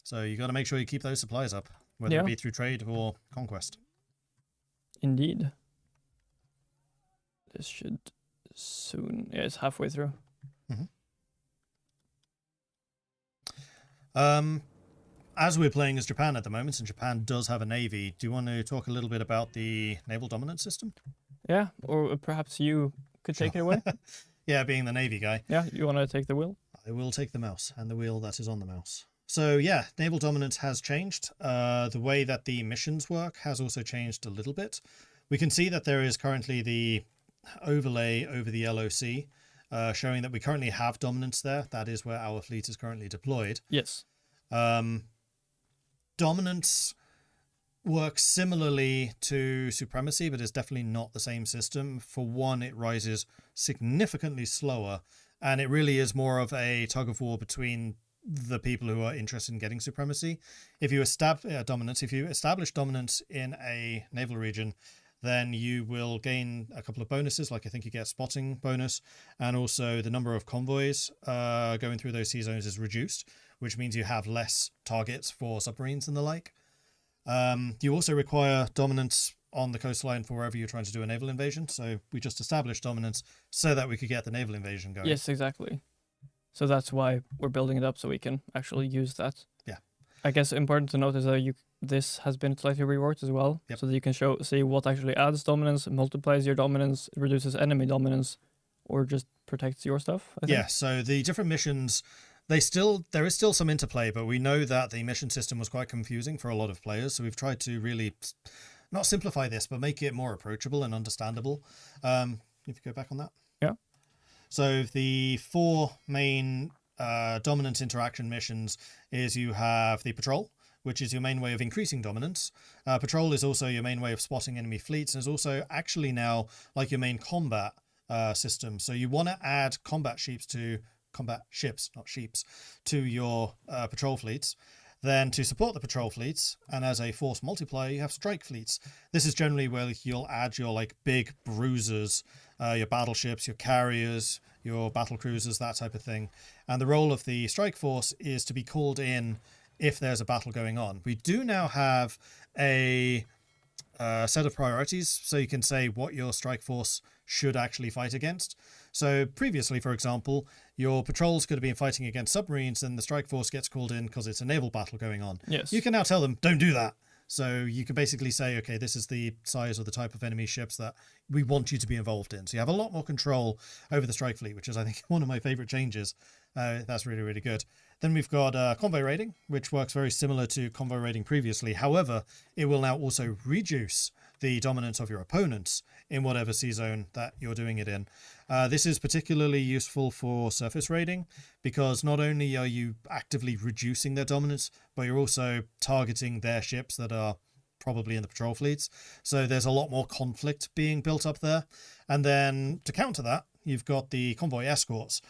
So you got to make sure you keep those supplies up, whether it be through trade or conquest. Indeed. This should soon... Yeah, it's halfway through. Mm-hmm. As we're playing as Japan at the moment, and Japan does have a navy, do you want to talk a little bit about the naval dominance system? Yeah, or perhaps you could take it away? Yeah, being the navy guy. Yeah, you want to take the wheel? I will take the mouse and the wheel that is on the mouse. So yeah, naval dominance has changed. The way that the missions work has also changed a little bit. We can see that there is currently the overlay over the LOC, showing that we currently have dominance there. That is where our fleet is currently deployed. Yes. Dominance works similarly to supremacy, but it's definitely not the same system. For one, it rises significantly slower, and it really is more of a tug of war between the people who are interested in getting supremacy. If you establish dominance in a naval region, then you will gain a couple of bonuses, like I think you get spotting bonus, and also the number of convoys going through those sea zones is reduced, which means you have less targets for submarines and the like. You also require dominance on the coastline for wherever you're trying to do a naval invasion. So we just established dominance so that we could get the naval invasion going. Yes, exactly. So that's why we're building it up, so we can actually use that. Yeah. I guess important to note is that this has been slightly reworked as well, so that you can see what actually adds dominance, multiplies your dominance, reduces enemy dominance, or just protects your stuff. I think. Yeah. So the different missions. There is still some interplay, but we know that the mission system was quite confusing for a lot of players. So we've tried to really not simplify this, but make it more approachable and understandable. If you go back on that. Yeah. So the four main dominant interaction missions is you have the patrol, which is your main way of increasing dominance. Patrol is also your main way of spotting enemy fleets, and is also actually now like your main combat system. So you want to add combat ships, not sheeps, to your patrol fleets. Then to support the patrol fleets, and as a force multiplier, you have strike fleets. This is generally where you'll add your like big bruisers, your battleships, your carriers, your battle cruisers, that type of thing. And the role of the strike force is to be called in if there's a battle going on. We do now have a set of priorities, so you can say what your strike force should actually fight against. So previously, for example, your patrols could have been fighting against submarines, and the strike force gets called in because it's a naval battle going on. Yes. You can now tell them, don't do that. So you can basically say, okay, this is the size or the type of enemy ships that we want you to be involved in. So you have a lot more control over the strike fleet, which is, I think, one of my favorite changes. That's really, really good. Then we've got convoy raiding, which works very similar to convoy raiding previously. However, it will now also reduce the dominance of your opponents in whatever sea zone that you're doing it in. This is particularly useful for surface raiding, because not only are you actively reducing their dominance, but you're also targeting their ships that are probably in the patrol fleets. So there's a lot more conflict being built up there. And then to counter that, you've got the convoy escorts.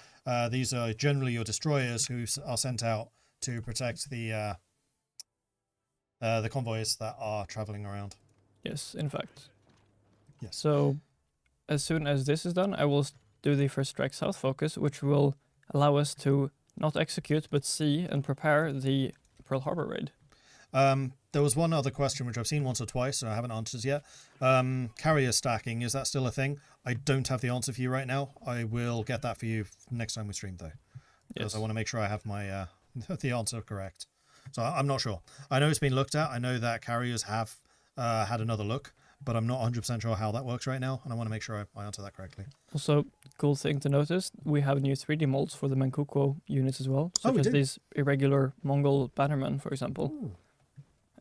These are generally your destroyers who are sent out to protect the convoys that are traveling around. Yes, in fact. Yes. So as soon as this is done, I will do the first strike south focus, which will allow us to not execute, but see and prepare the Pearl Harbor raid. There was one other question which I've seen once or twice and I haven't answered yet. Carrier stacking, is that still a thing? I don't have the answer for you right now. I will get that for you next time we stream, though, because Yes. I want to make sure I have my the answer correct. So I'm not sure. I know it's been looked at. I know that carriers have had another look, but I'm not 100% sure how that works right now, and I want to make sure I answer that correctly. Also, cool thing to notice, we have new 3D molds for the Manchukuo units as well, such we as do? these irregular Mongol bannermen, for example. Ooh.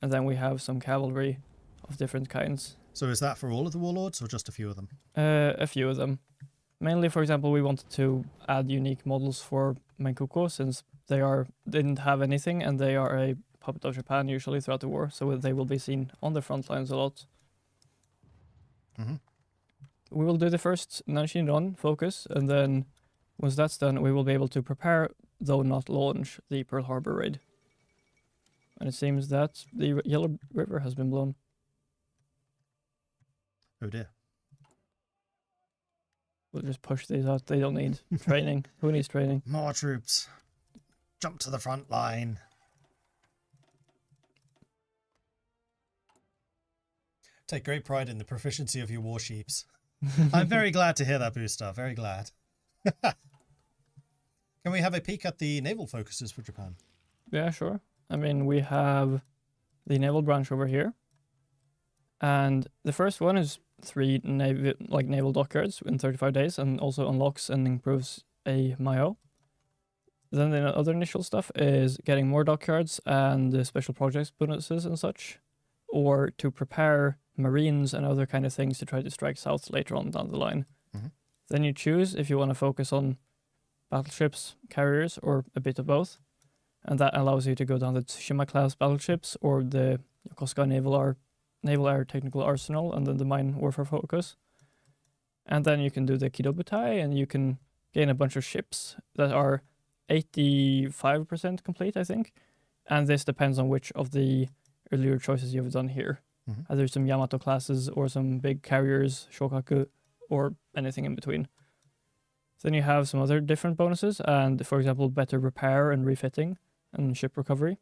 And then we have some cavalry of different kinds. So is that for all of the warlords or just a few of them? A few of them. Mainly, for example, we wanted to add unique models for Manchukuo, since they didn't have anything, and they are a puppet of Japan usually throughout the war, so they will be seen on the front lines a lot. Mm-hmm. We will do the first Nanshin focus, and then once that's done, we will be able to prepare, though not launch, the Pearl Harbor raid. And it seems that the Yellow River has been blown. Oh dear. We'll just push these out. They don't need training. Who needs training? More troops. Jump to the front line. Take great pride in the proficiency of your warships. I'm very glad to hear that, Booster. Very glad. Can we have a peek at the naval focuses for Japan? Yeah, sure. I mean, we have the naval branch over here. And the first one is 3 naval dockyards in 35 days, and also unlocks and improves a Mayo. Then the other initial stuff is getting more dockyards and the special projects bonuses and such, or to prepare marines and other kind of things to try to strike south later on down the line. Mm-hmm. Then you choose if you want to focus on battleships, carriers, or a bit of both. And that allows you to go down the Tsushima-class battleships or the Yokosuka Naval Air Technical Arsenal, and then the Mine Warfare focus. And then you can do the Kido Butai, and you can gain a bunch of ships that are 85% complete, I think. And this depends on which of the earlier choices you've done here. Mm-hmm. Either some Yamato classes or some big carriers, Shokaku, or anything in between. Then you have some other different bonuses, and for example, better repair and refitting and ship recovery.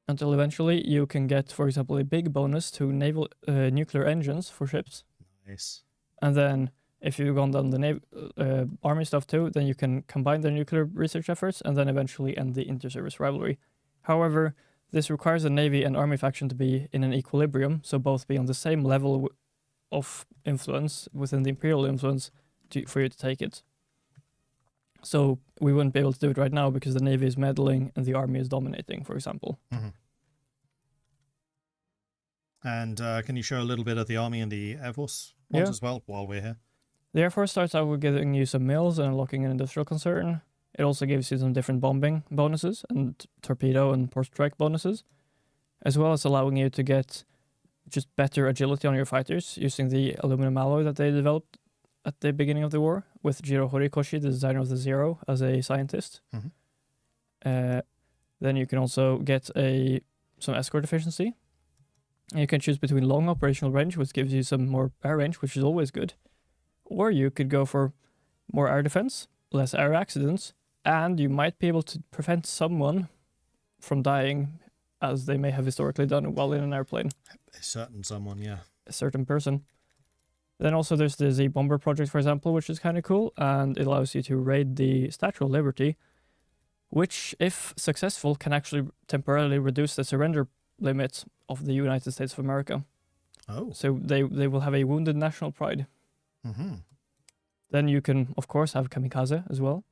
Until eventually you can get, for example, a big bonus to naval nuclear engines for ships. Nice. And then if you've gone down the army stuff too, then you can combine the nuclear research efforts and then eventually end the inter-service rivalry. However, this requires the Navy and Army faction to be in an equilibrium, so both be on the same level of influence within the Imperial influence for you to take it. So we wouldn't be able to do it right now because the Navy is meddling and the Army is dominating, for example. Mm-hmm. And can you show a little bit of the Army and the Air Force ones as well while we're here? The Air Force starts out with getting you some mills and unlocking an industrial concern. It also gives you some different bombing bonuses and torpedo and port strike bonuses, as well as allowing you to get just better agility on your fighters using the aluminum alloy that they developed at the beginning of the war with Jiro Horikoshi, the designer of the Zero, as a scientist. Then you can also get some escort efficiency. And you can choose between long operational range, which gives you some more air range, which is always good. Or you could go for more air defense, less air accidents, and you might be able to prevent someone from dying, as they may have historically done while in an airplane. A certain someone, yeah. A certain person. Then also there's the Z Bomber project, for example, which is kind of cool, and it allows you to raid the Statue of Liberty, which, if successful, can actually temporarily reduce the surrender limit of the United States of America. Oh. So they will have a wounded national pride. Mm-hmm. Then you can, of course, have kamikaze as well.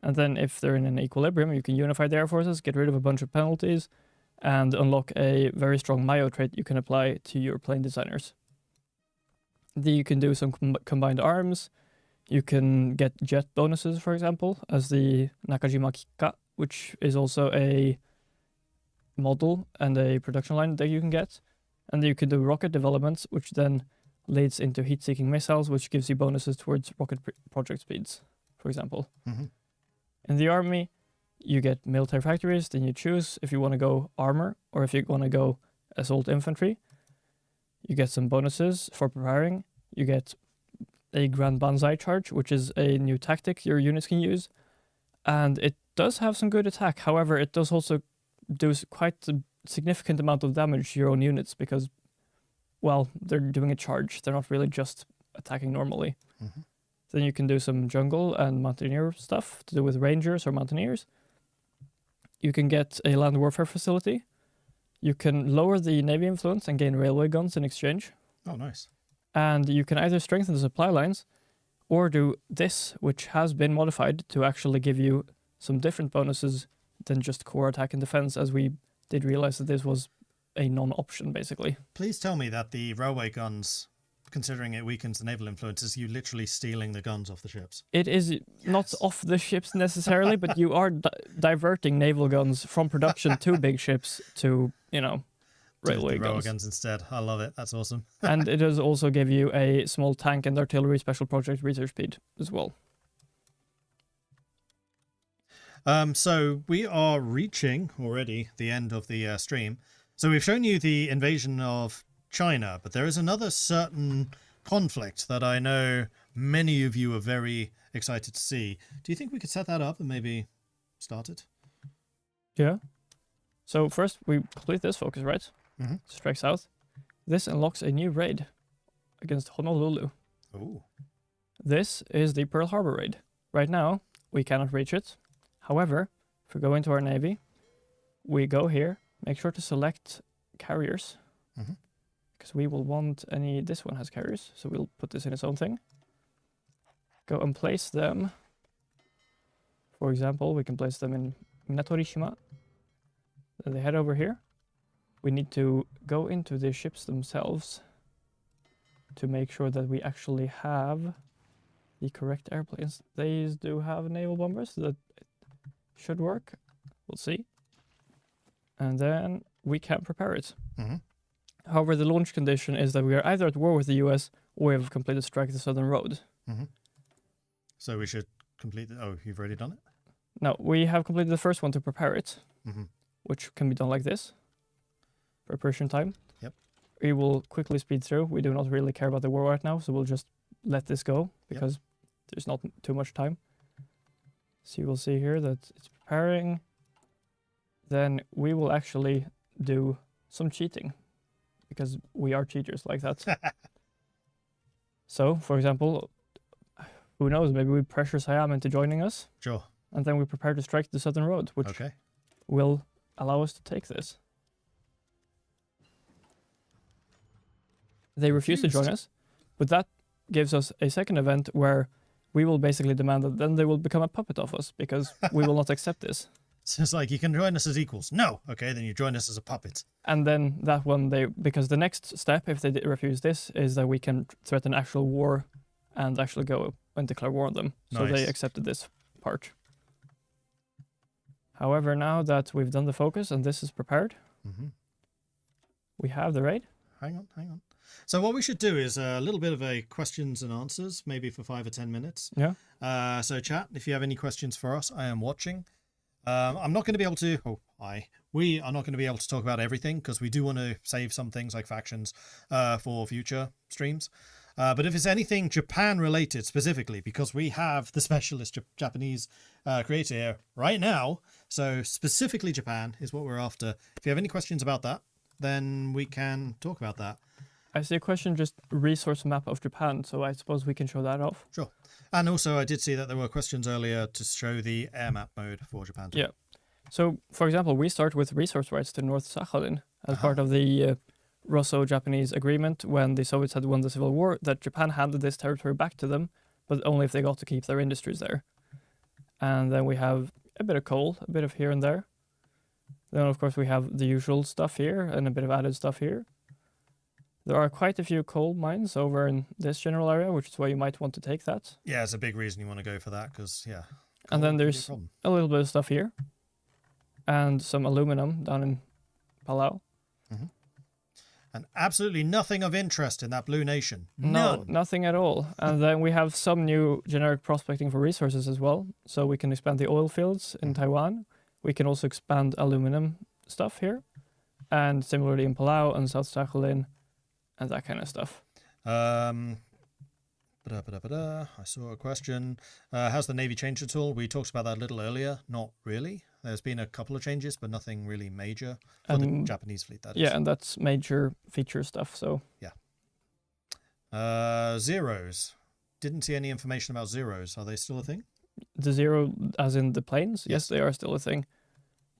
And then if they're in an equilibrium, you can unify the air forces, get rid of a bunch of penalties, and unlock a very strong Mayo trait you can apply to your plane designers. Then you can do some combined arms. You can get jet bonuses, for example, as the Nakajima Kikka, which is also a model and a production line that you can get. And then you can do rocket developments, which then leads into heat-seeking missiles, which gives you bonuses towards rocket project speeds, for example. Mm-hmm. In the army, you get military factories, then you choose if you want to go armor or if you want to go assault infantry. You get some bonuses for preparing. You get a Grand Banzai charge, which is a new tactic your units can use. And it does have some good attack. However, it does also do quite a significant amount of damage to your own units because, well, they're doing a charge. They're not really just attacking normally. Mm-hmm. Then you can do some jungle and mountaineer stuff to do with rangers or mountaineers. You can get a land warfare facility. You can lower the navy influence and gain railway guns in exchange. Oh, nice. And you can either strengthen the supply lines or do this, which has been modified to actually give you some different bonuses than just core attack and defense, as we did realize that this was a non-option, basically. Please tell me that the railway guns, considering it weakens the naval influence, is you literally stealing the guns off the ships. It is not off the ships necessarily, but you are diverting naval guns from production to big ships to, railway guns. Guns instead. I love it. That's awesome. And it does also give you a small tank and artillery special project research speed as well. So we are reaching already the end of the stream. So we've shown you the invasion of China, but there is another certain conflict that I know many of you are very excited to see. Do you think we could set that up and maybe start it? Yeah. So first we complete this focus, right? Mm-hmm. Strike south. This unlocks a new raid against Honolulu. Ooh. This is the Pearl Harbor raid. Right now, we cannot reach it. However, if we go into our navy, we go here, make sure to select carriers. Mm-hmm. Because we will want this one has carriers, so we'll put this in its own thing. Go and place them. For example, we can place them in Minatorishima. Then they head over here. We need to go into the ships themselves to make sure that we actually have the correct airplanes. These do have naval bombers, so that it should work. We'll see. And then we can prepare it. Mm-hmm. However, the launch condition is that we are either at war with the US or we have completed Strike the Southern Road. Mm-hmm. So we should complete it. Oh, you've already done it? No, we have completed the first one to prepare it, Mm-hmm. which can be done like this. Preparation time. Yep. We will quickly speed through. We do not really care about the war right now, so we'll just let this go because there's not too much time. So you will see here that it's preparing. Then we will actually do some cheating because we are cheaters like that. So, for example, who knows, maybe we pressure Siam into joining us. Sure. And then we prepare to strike the Southern Road, which will allow us to take this. They refuse to join us, but that gives us a second event where we will basically demand that then they will become a puppet of us because we will not accept this. So it's like, you can join us as equals. No. Okay, then you join us as a puppet. And then that one, because the next step, if they refuse this, is that we can threaten actual war and actually go and declare war on them. So they Nice. accepted this part. However, now that we've done the focus and this is prepared, we have the raid. Hang on. So what we should do is a little bit of a questions and answers, maybe for 5 or 10 minutes. Yeah. So chat, if you have any questions for us, I am watching. I'm not going to be able to. We are not going to be able to talk about everything because we do want to save some things like factions for future streams. But if it's anything Japan related specifically, because we have the specialist Japanese creator here right now, so specifically Japan is what we're after. If you have any questions about that, then we can talk about that. I see a question, just resource map of Japan, so I suppose we can show that off. Sure. And also I did see that there were questions earlier to show the air map mode for Japan too. Yeah. So, for example, we start with resource rights to North Sakhalin as part of the Russo-Japanese agreement when the Soviets had won the Civil War, that Japan handed this territory back to them, but only if they got to keep their industries there. And then we have a bit of coal, a bit of here and there. Then, of course, we have the usual stuff here and a bit of added stuff here. There are quite a few coal mines over in this general area, which is why you might want to take that. Yeah, it's a big reason you want to go for that because, yeah. And then there's a little bit of stuff here and some aluminum down in Palau. And absolutely nothing of interest in that Blue Nation. No, nothing at all. And then we have some new generic prospecting for resources as well. So we can expand the oil fields in Taiwan. We can also expand aluminum stuff here. And similarly in Palau and South Sakhalin and that kind of stuff. I saw a question. How's the Navy changed at all? We talked about that a little earlier. Not really. There's been a couple of changes, but nothing really major for the Japanese fleet, that is. Yeah, and that's major feature stuff, so... Yeah. Zeros. Didn't see any information about zeros. Are they still a thing? The zero, as in the planes? Yes, they are still a thing.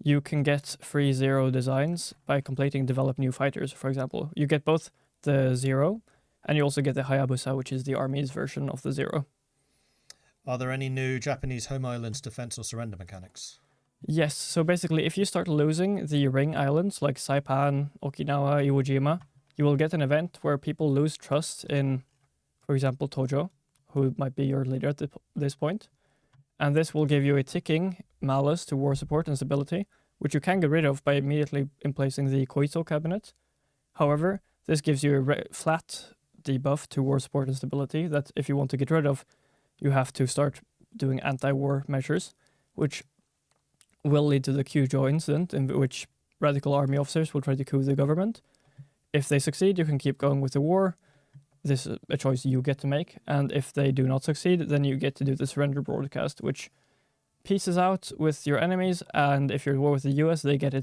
You can get free zero designs by completing develop new fighters, for example. You get both the zero, and you also get the Hayabusa, which is the Army's version of the zero. Are there any new Japanese home islands defense or surrender mechanics? Yes, so basically if you start losing the ring islands like Saipan, Okinawa, Iwo Jima, you will get an event where people lose trust in, for example, Tojo, who might be your leader at this point. And this will give you a ticking malus to war support and stability, which you can get rid of by immediately emplacing the Koito cabinet. However, this gives you a flat debuff to war support and stability that if you want to get rid of, you have to start doing anti-war measures, which will lead to the Kyujo incident, in which radical army officers will try to coup the government. If they succeed, you can keep going with the war. This is a choice you get to make. And if they do not succeed, then you get to do the surrender broadcast, which pieces out with your enemies. And if you're at war with the US, they get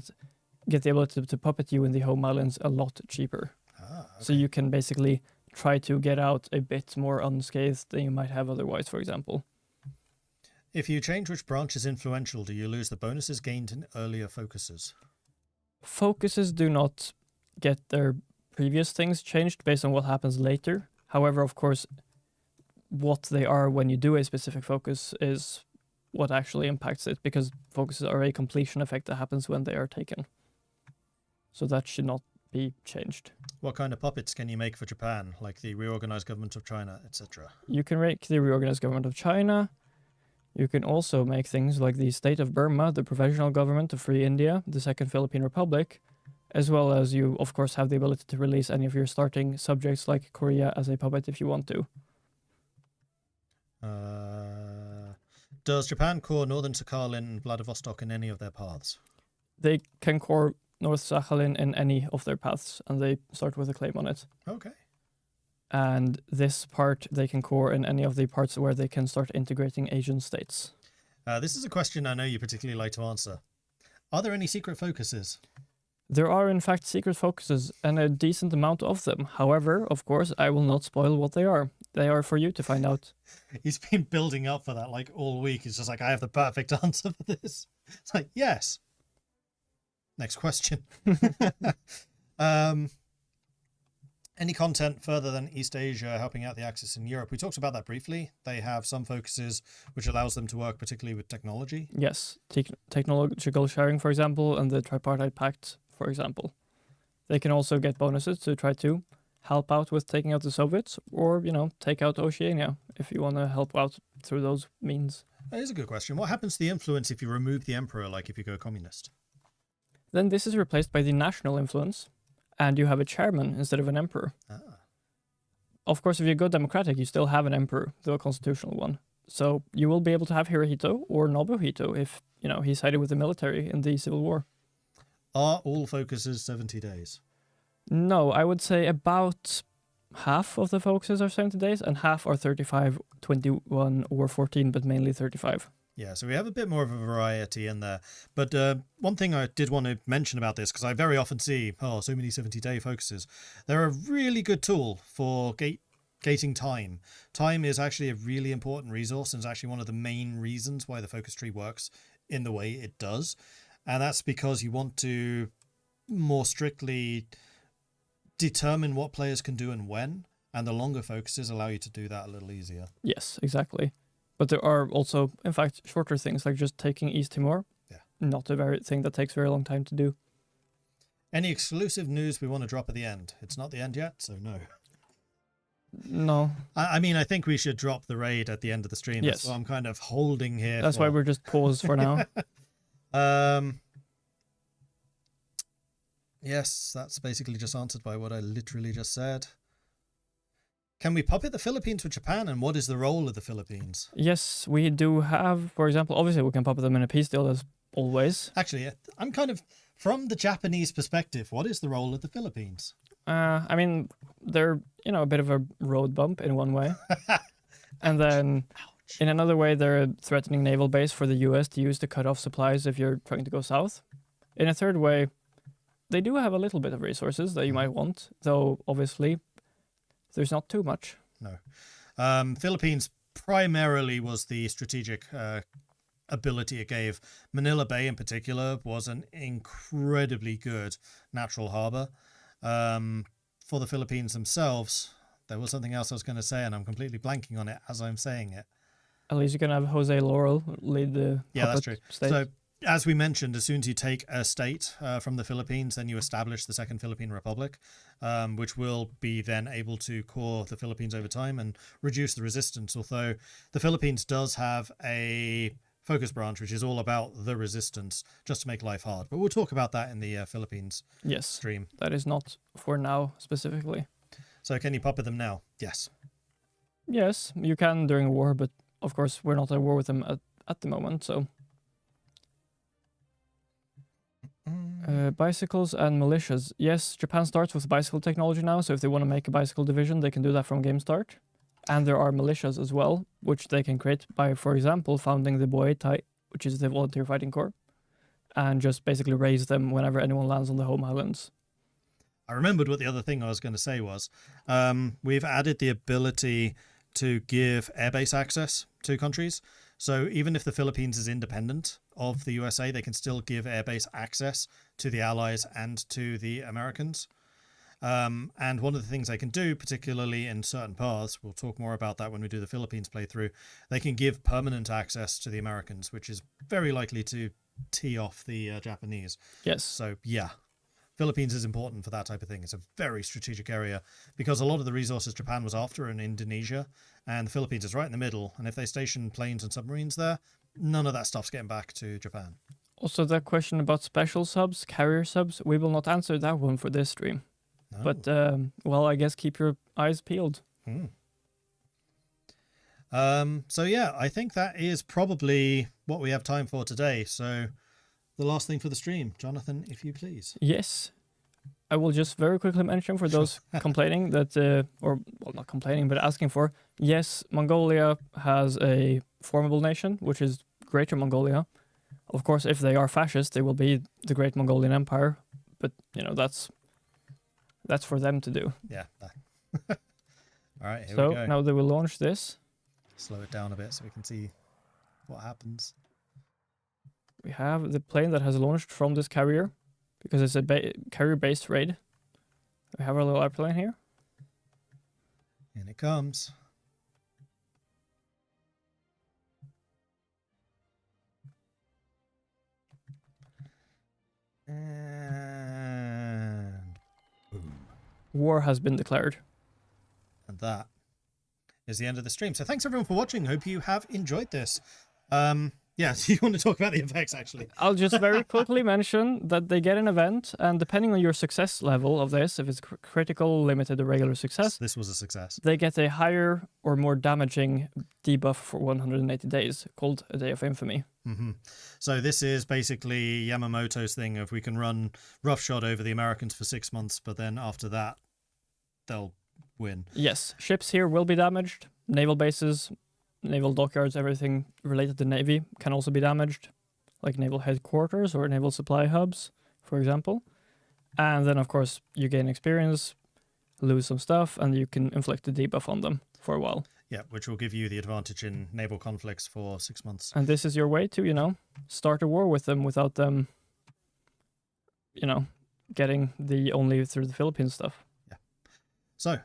the ability to puppet you in the home islands a lot cheaper. Okay. So you can basically try to get out a bit more unscathed than you might have otherwise, for example. If you change which branch is influential, do you lose the bonuses gained in earlier focuses? Focuses do not get their previous things changed based on what happens later. However, of course, what they are when you do a specific focus is what actually impacts it, because focuses are a completion effect that happens when they are taken. So that should not be changed. What kind of puppets can you make for Japan, like the reorganized government of China, etc.? You can make the reorganized government of China. You can also make things like the state of Burma, the provisional government of Free India, the Second Philippine Republic, as well as you, of course, have the ability to release any of your starting subjects like Korea as a puppet if you want to. Does Japan core Northern Sakhalin and Vladivostok in any of their paths? They can core North Sakhalin in any of their paths, and they start with a claim on it. Okay. And this part they can core in any of the parts where they can start integrating Asian states. This is a question I know you particularly like to answer. Are there any secret focuses? There are, in fact, secret focuses, and a decent amount of them. However, of course, I will not spoil what they are. They are for you to find out. He's been building up for that like all week. He's just like, I have the perfect answer for this. It's like, yes. Next question. Any content further than East Asia helping out the Axis in Europe? We talked about that briefly. They have some focuses which allows them to work particularly with technology. Yes, technological sharing, for example, and the Tripartite Pact, for example. They can also get bonuses to try to help out with taking out the Soviets, or, take out Oceania if you want to help out through those means. That is a good question. What happens to the influence if you remove the emperor, like if you go communist? Then this is replaced by the national influence, and you have a chairman instead of an emperor. Ah. Of course, if you go democratic, you still have an emperor, though a constitutional one. So you will be able to have Hirohito or Nobuhito if, he sided with the military in the Civil War. Are all focuses 70 days? No, I would say about half of the focuses are 70 days and half are 35, 21, or 14, but mainly 35. Yeah, so we have a bit more of a variety in there. But one thing I did want to mention about this, because I very often see, so many 70-day focuses. They're a really good tool for gating time. Time is actually a really important resource and is actually one of the main reasons why the focus tree works in the way it does. And that's because you want to more strictly determine what players can do and when, and the longer focuses allow you to do that a little easier. Yes, exactly. But there are also, in fact, shorter things like just taking East Timor. Yeah. Not a very thing that takes very long time to do. Any exclusive news we want to drop at the end? It's not the end yet, so no. No. I mean, I think we should drop the raid at the end of the stream. Yes. That's what I'm kind of holding here. That's why we're just paused for now. Yes, that's basically just answered by what I literally just said. Can we puppet the Philippines with Japan, and what is the role of the Philippines? Yes, we do have, for example, obviously we can puppet them in a peace deal as always. Actually, I'm kind of, from the Japanese perspective, what is the role of the Philippines? I mean, they're, a bit of a road bump in one way. And then in another way, they're a threatening naval base for the US to use to cut off supplies if you're trying to go south. In a third way, they do have a little bit of resources that you might want, though obviously there's not too much. No. Philippines primarily was the strategic ability it gave. Manila Bay in particular was an incredibly good natural harbor. For the Philippines themselves, there was something else I was going to say, and I'm completely blanking on it as I'm saying it. At least you can have Jose Laurel lead the that's true. state. So, as we mentioned, as soon as you take a state from the Philippines, then you establish the Second Philippine Republic, which will be then able to core the Philippines over time and reduce the resistance. Although the Philippines does have a focus branch, which is all about the resistance, just to make life hard. But we'll talk about that in the Philippines stream. That is not for now specifically. So can you puppet them now? Yes. Yes, you can during a war, but of course we're not at war with them at the moment, so... bicycles and militias. Yes, Japan starts with bicycle technology now, so if they want to make a bicycle division, they can do that from game start. And there are militias as well, which they can create by, for example, founding the Boetai, which is the Volunteer Fighting Corps, and just basically raise them whenever anyone lands on the home islands. I remembered what the other thing I was going to say was. We've added the ability to give airbase access to countries. So even if the Philippines is independent of the USA, they can still give airbase access to the Allies and to the Americans. And one of the things they can do, particularly in certain paths, we'll talk more about that when we do the Philippines playthrough, they can give permanent access to the Americans, which is very likely to tee off the Japanese. Yes. So, yeah. Philippines is important for that type of thing. It's a very strategic area because a lot of the resources Japan was after are in Indonesia, and the Philippines is right in the middle. And if they station planes and submarines there, none of that stuff's getting back to Japan. Also, that question about special subs, carrier subs, we will not answer that one for this stream. No. But, well, I guess keep your eyes peeled. So, yeah, I think that is probably what we have time for today. So, the last thing for the stream, Jonathan, if you please. Yes. I will just very quickly mention for those complaining that, or, well, not complaining, but asking for, yes, Mongolia has a formidable nation, which is Greater Mongolia. Of course, if they are fascist, they will be the Great Mongolian Empire. But, that's for them to do. Yeah. All right, here so we go. Now they will launch this. Slow it down a bit so we can see what happens. We have the plane that has launched from this carrier because it's a carrier-based raid. We have our little airplane here. And it comes. And boom. War has been declared. And that is the end of the stream. So thanks everyone for watching. Hope you have enjoyed this. Yeah, do you want to talk about the effects, actually? I'll just very quickly mention that they get an event, and depending on your success level of this, if it's critical, limited, or regular success, This was a success. they get a higher or more damaging debuff for 180 days, called a Day of Infamy. So this is basically Yamamoto's thing of we can run roughshod over the Americans for 6 months, but then after that, they'll win. Yes, ships here will be damaged. Naval bases, naval dockyards, everything related to Navy can also be damaged, like naval headquarters or naval supply hubs, for example. And then, of course, you gain experience, lose some stuff, and you can inflict a debuff on them for a while. Yeah, which will give you the advantage in naval conflicts for 6 months. And this is your way to, start a war with them without them, getting the only through the Philippines stuff. Yeah. So,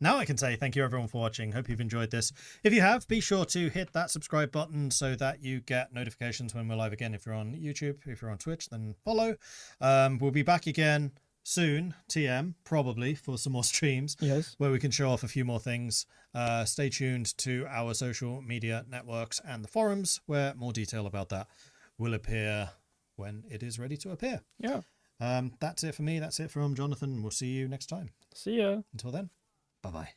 now I can say thank you everyone for watching. Hope you've enjoyed this. If you have, be sure to hit that subscribe button so that you get notifications when we're live again. If you're on YouTube, if you're on Twitch, then follow. We'll be back again soon, TM, probably, for some more streams. Yes. Where we can show off a few more things. Stay tuned to our social media networks and the forums, where more detail about that will appear when it is ready to appear. Yeah. That's it for me. That's it from Jonathan. We'll see you next time. See ya. Until then, bye-bye.